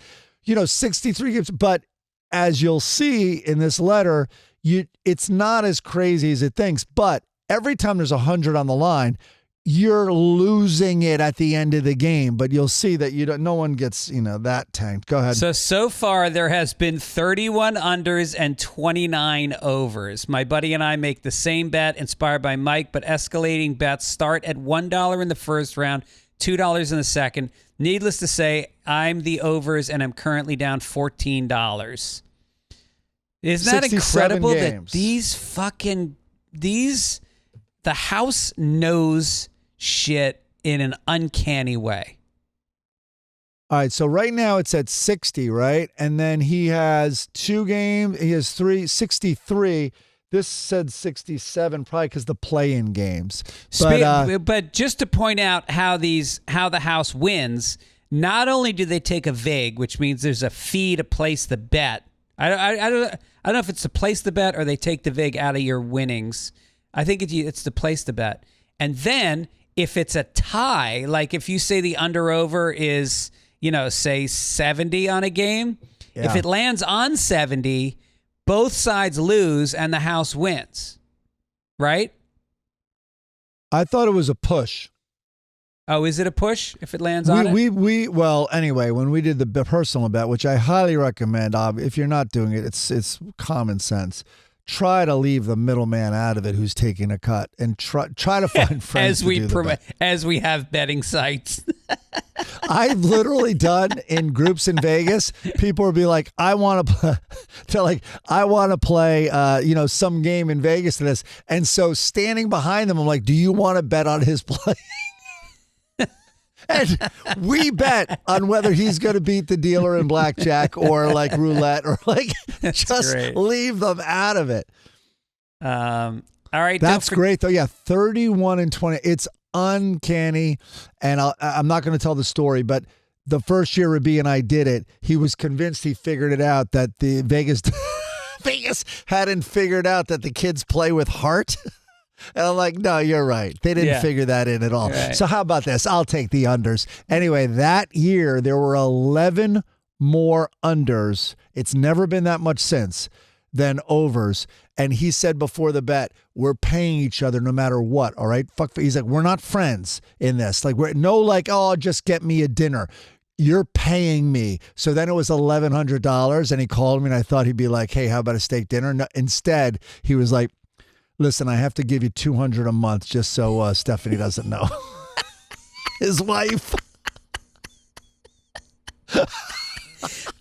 63 games. But as you'll see in this letter, it's not as crazy as it thinks. But every time there's 100 on the line, you're losing it at the end of the game. But you'll see that no one gets, that tanked. Go ahead. So far there has been 31 unders and 29 overs. My buddy and I make the same bet inspired by Mike, but escalating bets start at $1 in the first round, $2 in the second. Needless to say, I'm the overs and I'm currently down $14. Isn't that 67 incredible games. that the house knows shit in an uncanny way? All right, so right now it's at 60, right? And then he has 2 games. He has 63. This said 67, probably because the play-in games. But just to point out how the house wins, not only do they take a vig, which means there's a fee to place the bet. I don't know if it's to place the bet or they take the vig out of your winnings. I think it's to place the bet. And then if it's a tie, like if you say the under-over is, say 70 on a game, if it lands on 70, both sides lose and the house wins, right? I thought it was a push. Oh, is it a push if it lands on it? Well, anyway, when we did the personal bet, which I highly recommend, if you're not doing it, it's common sense. Try to leave the middleman out of it who's taking a cut, and try to find friends as we have betting sites. I've literally done in groups in Vegas. People will be like, "I want to play." They're like, "I want to play, some game in Vegas to this." And so, standing behind them, I'm like, "Do you want to bet on his play?" And we bet on whether he's going to beat the dealer in blackjack or like roulette or like just great. Leave them out of it. All right. That's great though. Yeah. 31-20. It's uncanny. And I'm not going to tell the story, but the first year Rabi and I did it, he was convinced he figured it out that the Vegas hadn't figured out that the kids play with heart. And I'm like, no, you're right. They didn't figure that in at all. Right. So how about this? I'll take the unders. Anyway, that year, there were 11 more unders. It's never been that much since than overs. And he said before the bet, we're paying each other no matter what. All right. He's like, we're not friends in this. Like, oh, just get me a dinner. You're paying me. So then it was $1,100. And he called me and I thought he'd be like, hey, how about a steak dinner? No, instead, he was like, listen, I have to give you $200 a month just so Stephanie doesn't know. His wife.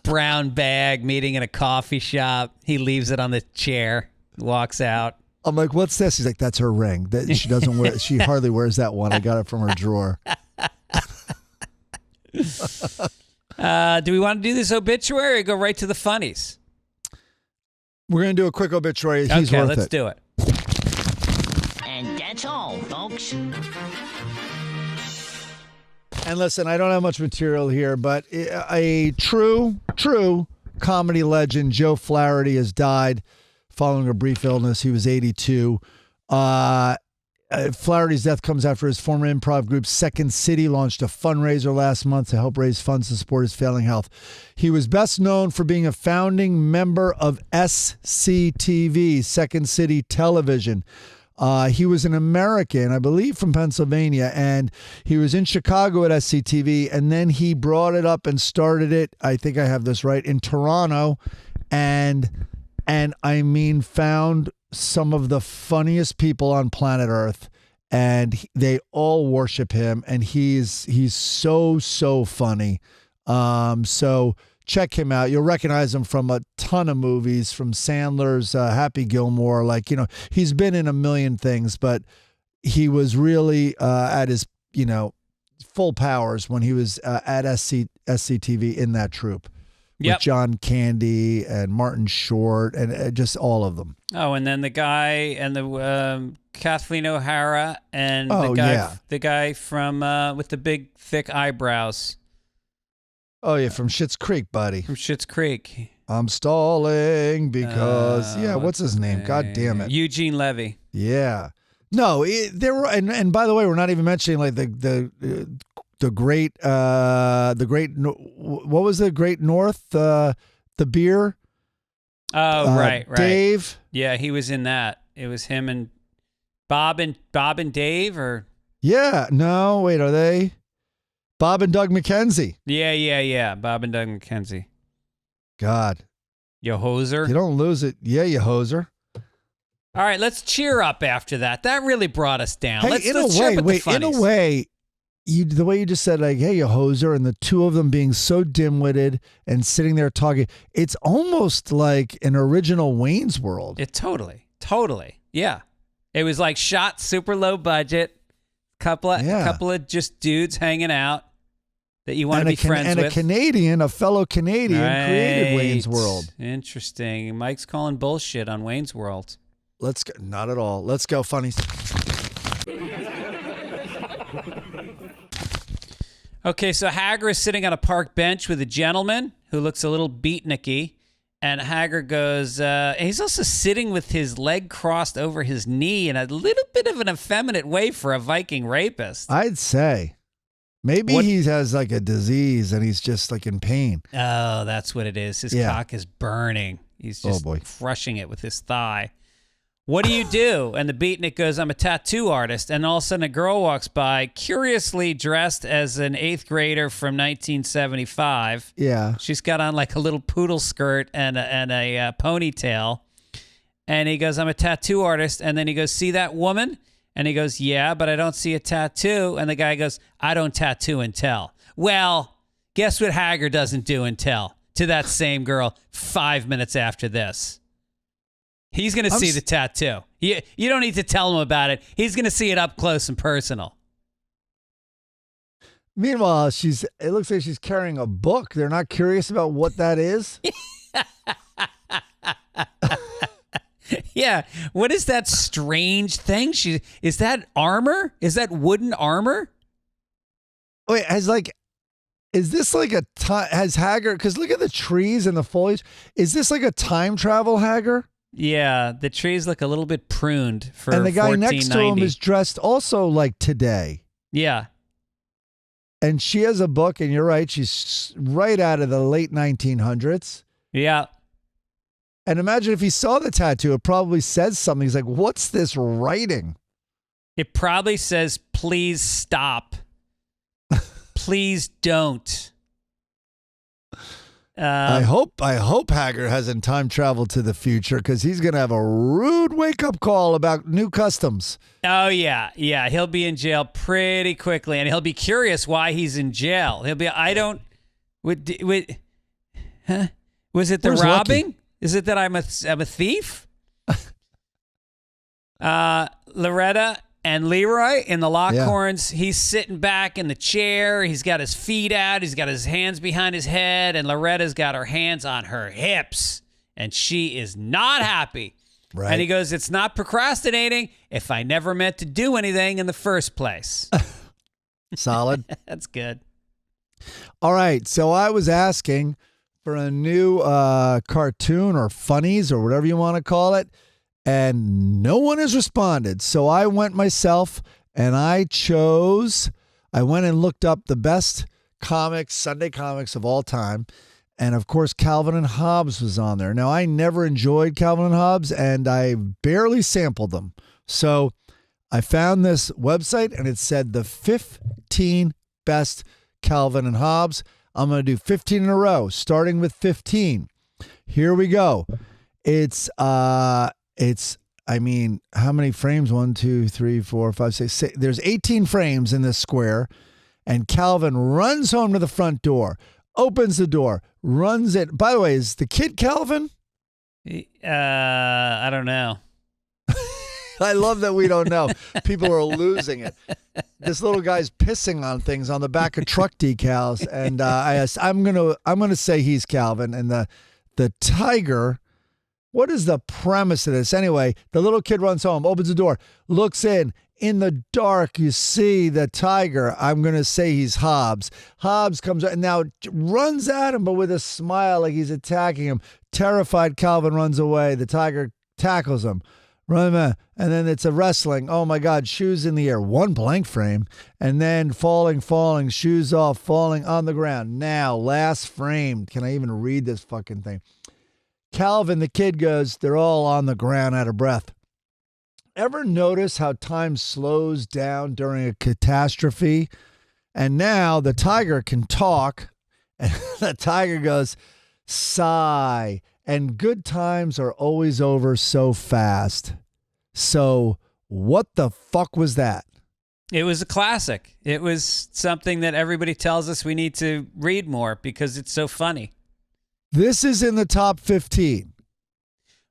Brown bag, meeting in a coffee shop. He leaves it on the chair, walks out. I'm like, what's this? He's like, that's her ring. That she doesn't wear. She hardly wears that one. I got it from her drawer. Do we want to do this obituary or go right to the funnies? We're going to do a quick obituary. He's worth it. Let's do it. And that's all, folks. And listen, I don't have much material here, but a true comedy legend, Joe Flaherty, has died following a brief illness. He was 82. Flaherty's death comes after his former improv group, Second City, launched a fundraiser last month to help raise funds to support his failing health. He was best known for being a founding member of SCTV, Second City Television. He was an American, I believe, from Pennsylvania, and he was in Chicago at SCTV, and then he brought it up and started it, I think I have this right, in Toronto, and I mean, found some of the funniest people on planet Earth, and they all worship him, and he's so funny. So check him out. You'll recognize him from a ton of movies, from Sandler's Happy Gilmore. Like, he's been in a million things, but he was really at his, full powers when he was at SCTV in that troupe. With John Candy and Martin Short and just all of them. Oh, and then the guy and the Kathleen O'Hara and the guy from with the big thick eyebrows. Oh yeah, from Schitt's Creek, buddy. From Schitt's Creek. I'm stalling because what's his name? God damn it, Eugene Levy. Yeah, no, there were and by the way, we're not even mentioning like the great what was the Great North, the beer? Oh, right. Dave. Yeah, he was in that. It was him and Bob and Dave, or? Yeah, no, wait, are they? Bob and Doug McKenzie. Yeah. Bob and Doug McKenzie. God. You hoser. You don't lose it. Yeah, you hoser. All right, let's cheer up after that. That really brought us down. Hey, let's in a way, the way you just said, like, hey, you hoser, and the two of them being so dim-witted and sitting there talking, it's almost like an original Wayne's World. It totally. Yeah. It was like shot super low budget, couple of just dudes hanging out that you want to be friends with. And a fellow Canadian created Wayne's World. Interesting. Mike's calling bullshit on Wayne's World. Let's go. Not at all. Let's go, funnies. Okay, so Hager is sitting on a park bench with a gentleman who looks a little beatniky, And Hager goes, and he's also sitting with his leg crossed over his knee in a little bit of an effeminate way for a Viking rapist. I'd say. Maybe he has like a disease and he's just like in pain. Oh, that's what it is. His cock is burning. He's just crushing it with his thigh. What do you do? And the beatnik goes, I'm a tattoo artist. And all of a sudden a girl walks by, curiously dressed as an 8th grader from 1975. Yeah. She's got on like a little poodle skirt and a ponytail. And he goes, I'm a tattoo artist. And then he goes, see that woman? And he goes, yeah, but I don't see a tattoo. And the guy goes, I don't tattoo and tell. Well, guess what Hager doesn't do and tell to that same girl 5 minutes after this? He's going to see the tattoo. You don't need to tell him about it. He's going to see it up close and personal. Meanwhile, it looks like she's carrying a book. They're not curious about what that is. Yeah. What is that strange thing? Is that armor? Is that wooden armor? Wait, is this like has Hager, because look at the trees and the foliage. Is this like a time travel Hager? Yeah, the trees look a little bit pruned for 1490. And the guy next to him is dressed also like today. Yeah. And she has a book, and you're right, she's right out of the late 1900s. Yeah. And imagine if he saw the tattoo, it probably says something. He's like, what's this writing? It probably says, please stop. Please don't. I hope Hager hasn't time traveled to the future, because he's going to have a rude wake-up call about new customs. Oh, yeah. Yeah, he'll be in jail pretty quickly, and he'll be curious why he's in jail. He'll be, huh? Was it the Where's robbing? Lucky? Is it that I'm a thief? Loretta and Leroy in the Lockhorns, he's sitting back in the chair. He's got his feet out. He's got his hands behind his head. And Loretta's got her hands on her hips. And she is not happy. Right. And he goes, it's not procrastinating if I never meant to do anything in the first place. Solid. That's good. All right. So I was asking for a new cartoon or funnies or whatever you want to call it, and no one has responded. So I went myself and I went and looked up the best comics, Sunday comics of all time. And of course, Calvin and Hobbes was on there. Now, I never enjoyed Calvin and Hobbes, and I barely sampled them. So I found this website, and it said the 15 best Calvin and Hobbes. I'm going to do 15 in a row, starting with 15. Here we go. It's how many frames? 1, 2, 3, 4, 5, 6. There's 18 frames in this square, and Calvin runs home to the front door, opens the door, runs it. By the way, is the kid Calvin? I don't know. I love that we don't know. People are losing it. This little guy's pissing on things on the back of truck decals, and I'm gonna say he's Calvin. And the tiger. What is the premise of this? Anyway, the little kid runs home, opens the door, looks in. In the dark, you see the tiger. I'm going to say he's Hobbes. Hobbes comes out and now runs at him, but with a smile like he's attacking him. Terrified, Calvin runs away. The tiger tackles him. Run, and then it's a wrestling. Oh, my God, shoes in the air. One blank frame. And then falling, shoes off, falling on the ground. Now, last frame. Can I even read this fucking thing? Calvin, the kid goes, they're all on the ground out of breath. Ever notice how time slows down during a catastrophe? And now the tiger can talk, and the tiger goes, sigh, and good times are always over so fast. So what the fuck was that? It was a classic. It was something that everybody tells us we need to read more because it's so funny. This is in the top 15.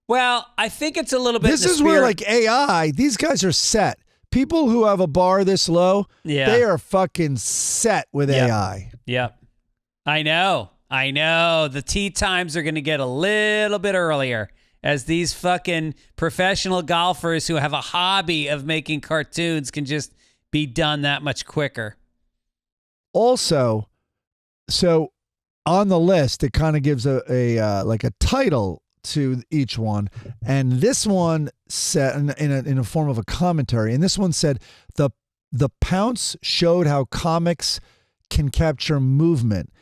Well, I think it's a little bit. This is where, like, AI, these guys are set. People who have a bar this low, they are fucking set with AI. Yep. I know. The tea times are going to get a little bit earlier as these fucking professional golfers who have a hobby of making cartoons can just be done that much quicker. Also, so on the list, it kind of gives a like a title to each one, and this one said in a form of a commentary, and this one said the Pounce showed how comics can capture movement.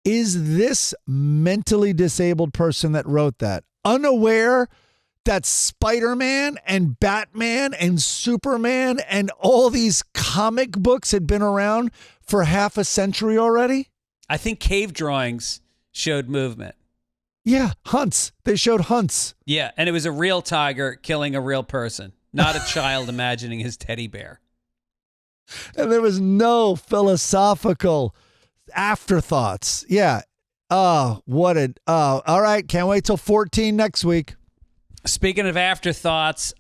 Is this mentally disabled person that wrote that unaware that Spider-Man and Batman and Superman and all these comic books had been around for half a century already? I think cave drawings showed movement. Yeah, hunts. They showed hunts. Yeah, and it was a real tiger killing a real person, not a child imagining his teddy bear. And there was no philosophical afterthoughts. Yeah. Oh, what a... Oh, all right. Can't wait till 14 next week. Speaking of afterthoughts,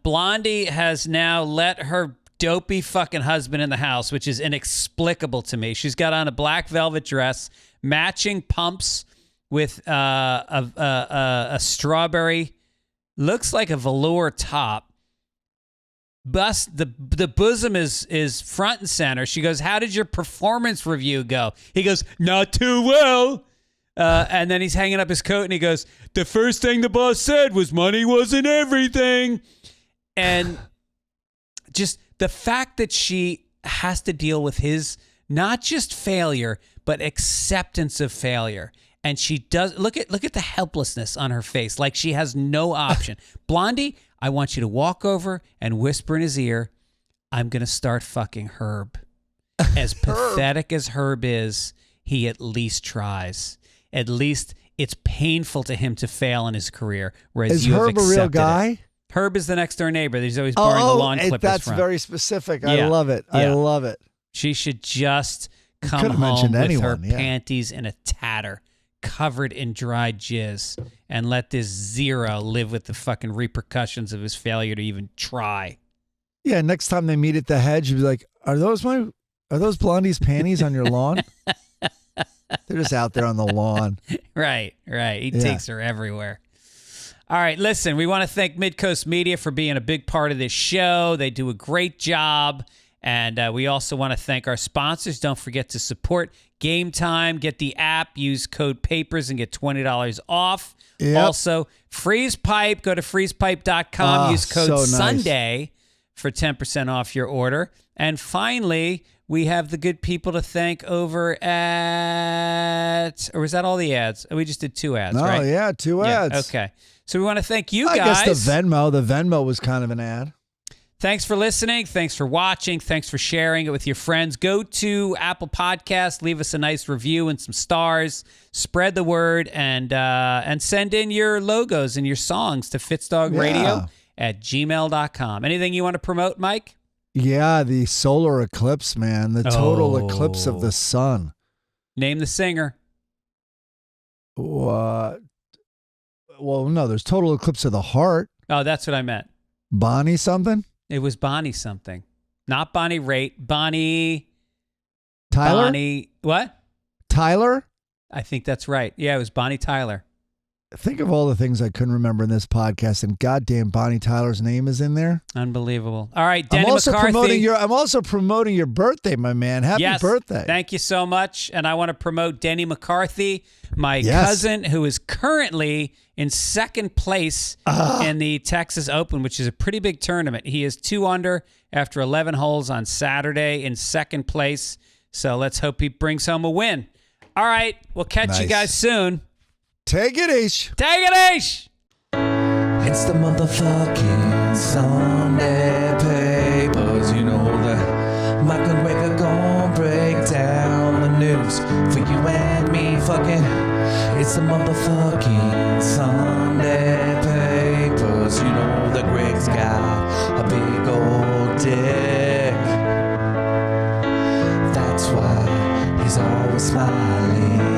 Blondie has now let her dopey fucking husband in the house, which is inexplicable to me. She's got on a black velvet dress, matching pumps with a strawberry, looks like a velour top. The bosom is front and center. She goes, "How did your performance review go?" He goes, "Not too well." And then he's hanging up his coat and he goes, "The first thing the boss said was money wasn't everything." And just the fact that she has to deal with his not just failure, but acceptance of failure. And she does look at the helplessness on her face, like she has no option. Blondie, I want you to walk over and whisper in his ear, "I'm going to start fucking Herb." As pathetic as Herb is, he at least tries. At least it's painful to him to fail in his career, whereas Is you have Herb a real accepted guy? it. Herb is the next door neighbor that he's always borrowing the lawn clippers that's from. very specific. Yeah. I love it. I Yeah. love it. She should just come could've home mentioned with anyone, her yeah. panties in a tatter, covered in dried jizz, and let this zero live with the fucking repercussions of his failure to even try. Yeah, next time they meet at the hedge, you'd be like, Are those Blondie's panties on your lawn? They're just out there on the lawn. Right. He takes her everywhere. All right, listen, we want to thank Midcoast Media for being a big part of this show. They do a great job. And we also want to thank our sponsors. Don't forget to support Game Time. Get the app. Use code PAPERS and get $20 off. Yep. Also, Freeze Pipe. Go to freezepipe.com. Use code so nice. Sunday for 10% off your order. And finally, we have the good people to thank over at... Or was that all the ads? We just did 2 ads, right? Oh, yeah, 2 ads. Yeah, okay. So we want to thank you I guys. guess the Venmo was kind of an ad. Thanks for listening. Thanks for watching. Thanks for sharing it with your friends. Go to Apple Podcasts, leave us a nice review and some stars. Spread the word and send in your logos and your songs to fitzdogradio@gmail.com. Anything you want to promote, Mike? Yeah, the solar eclipse, man. The total eclipse of the sun. Name the singer. What? Well, no, there's total eclipse of the heart. Oh, that's what I meant. Bonnie something? It was Bonnie something. Not Bonnie Raitt. Bonnie... Tyler? Bonnie... What? Tyler? I think that's right. Yeah, it was Bonnie Tyler. Think of all the things I couldn't remember in this podcast, and goddamn Bonnie Tyler's name is in there. Unbelievable. All right, Denny I'm also McCarthy. I'm also promoting your birthday, my man. Happy Yes, birthday. Thank you so much. And I want to promote Denny McCarthy, my cousin, who is currently in second place in the Texas Open, which is a pretty big tournament. He is 2 under after 11 holes on Saturday in second place. So let's hope he brings home a win. All right, we'll catch you guys soon. Take it, Ish. Take it, Ish. It's the motherfucking Sunday papers. You know that Mike and Rick are gonna break down the news for you and me. Fucking, it's the motherfucking Sunday papers. You know that Greg's got a big old dick. That's why he's always smiling.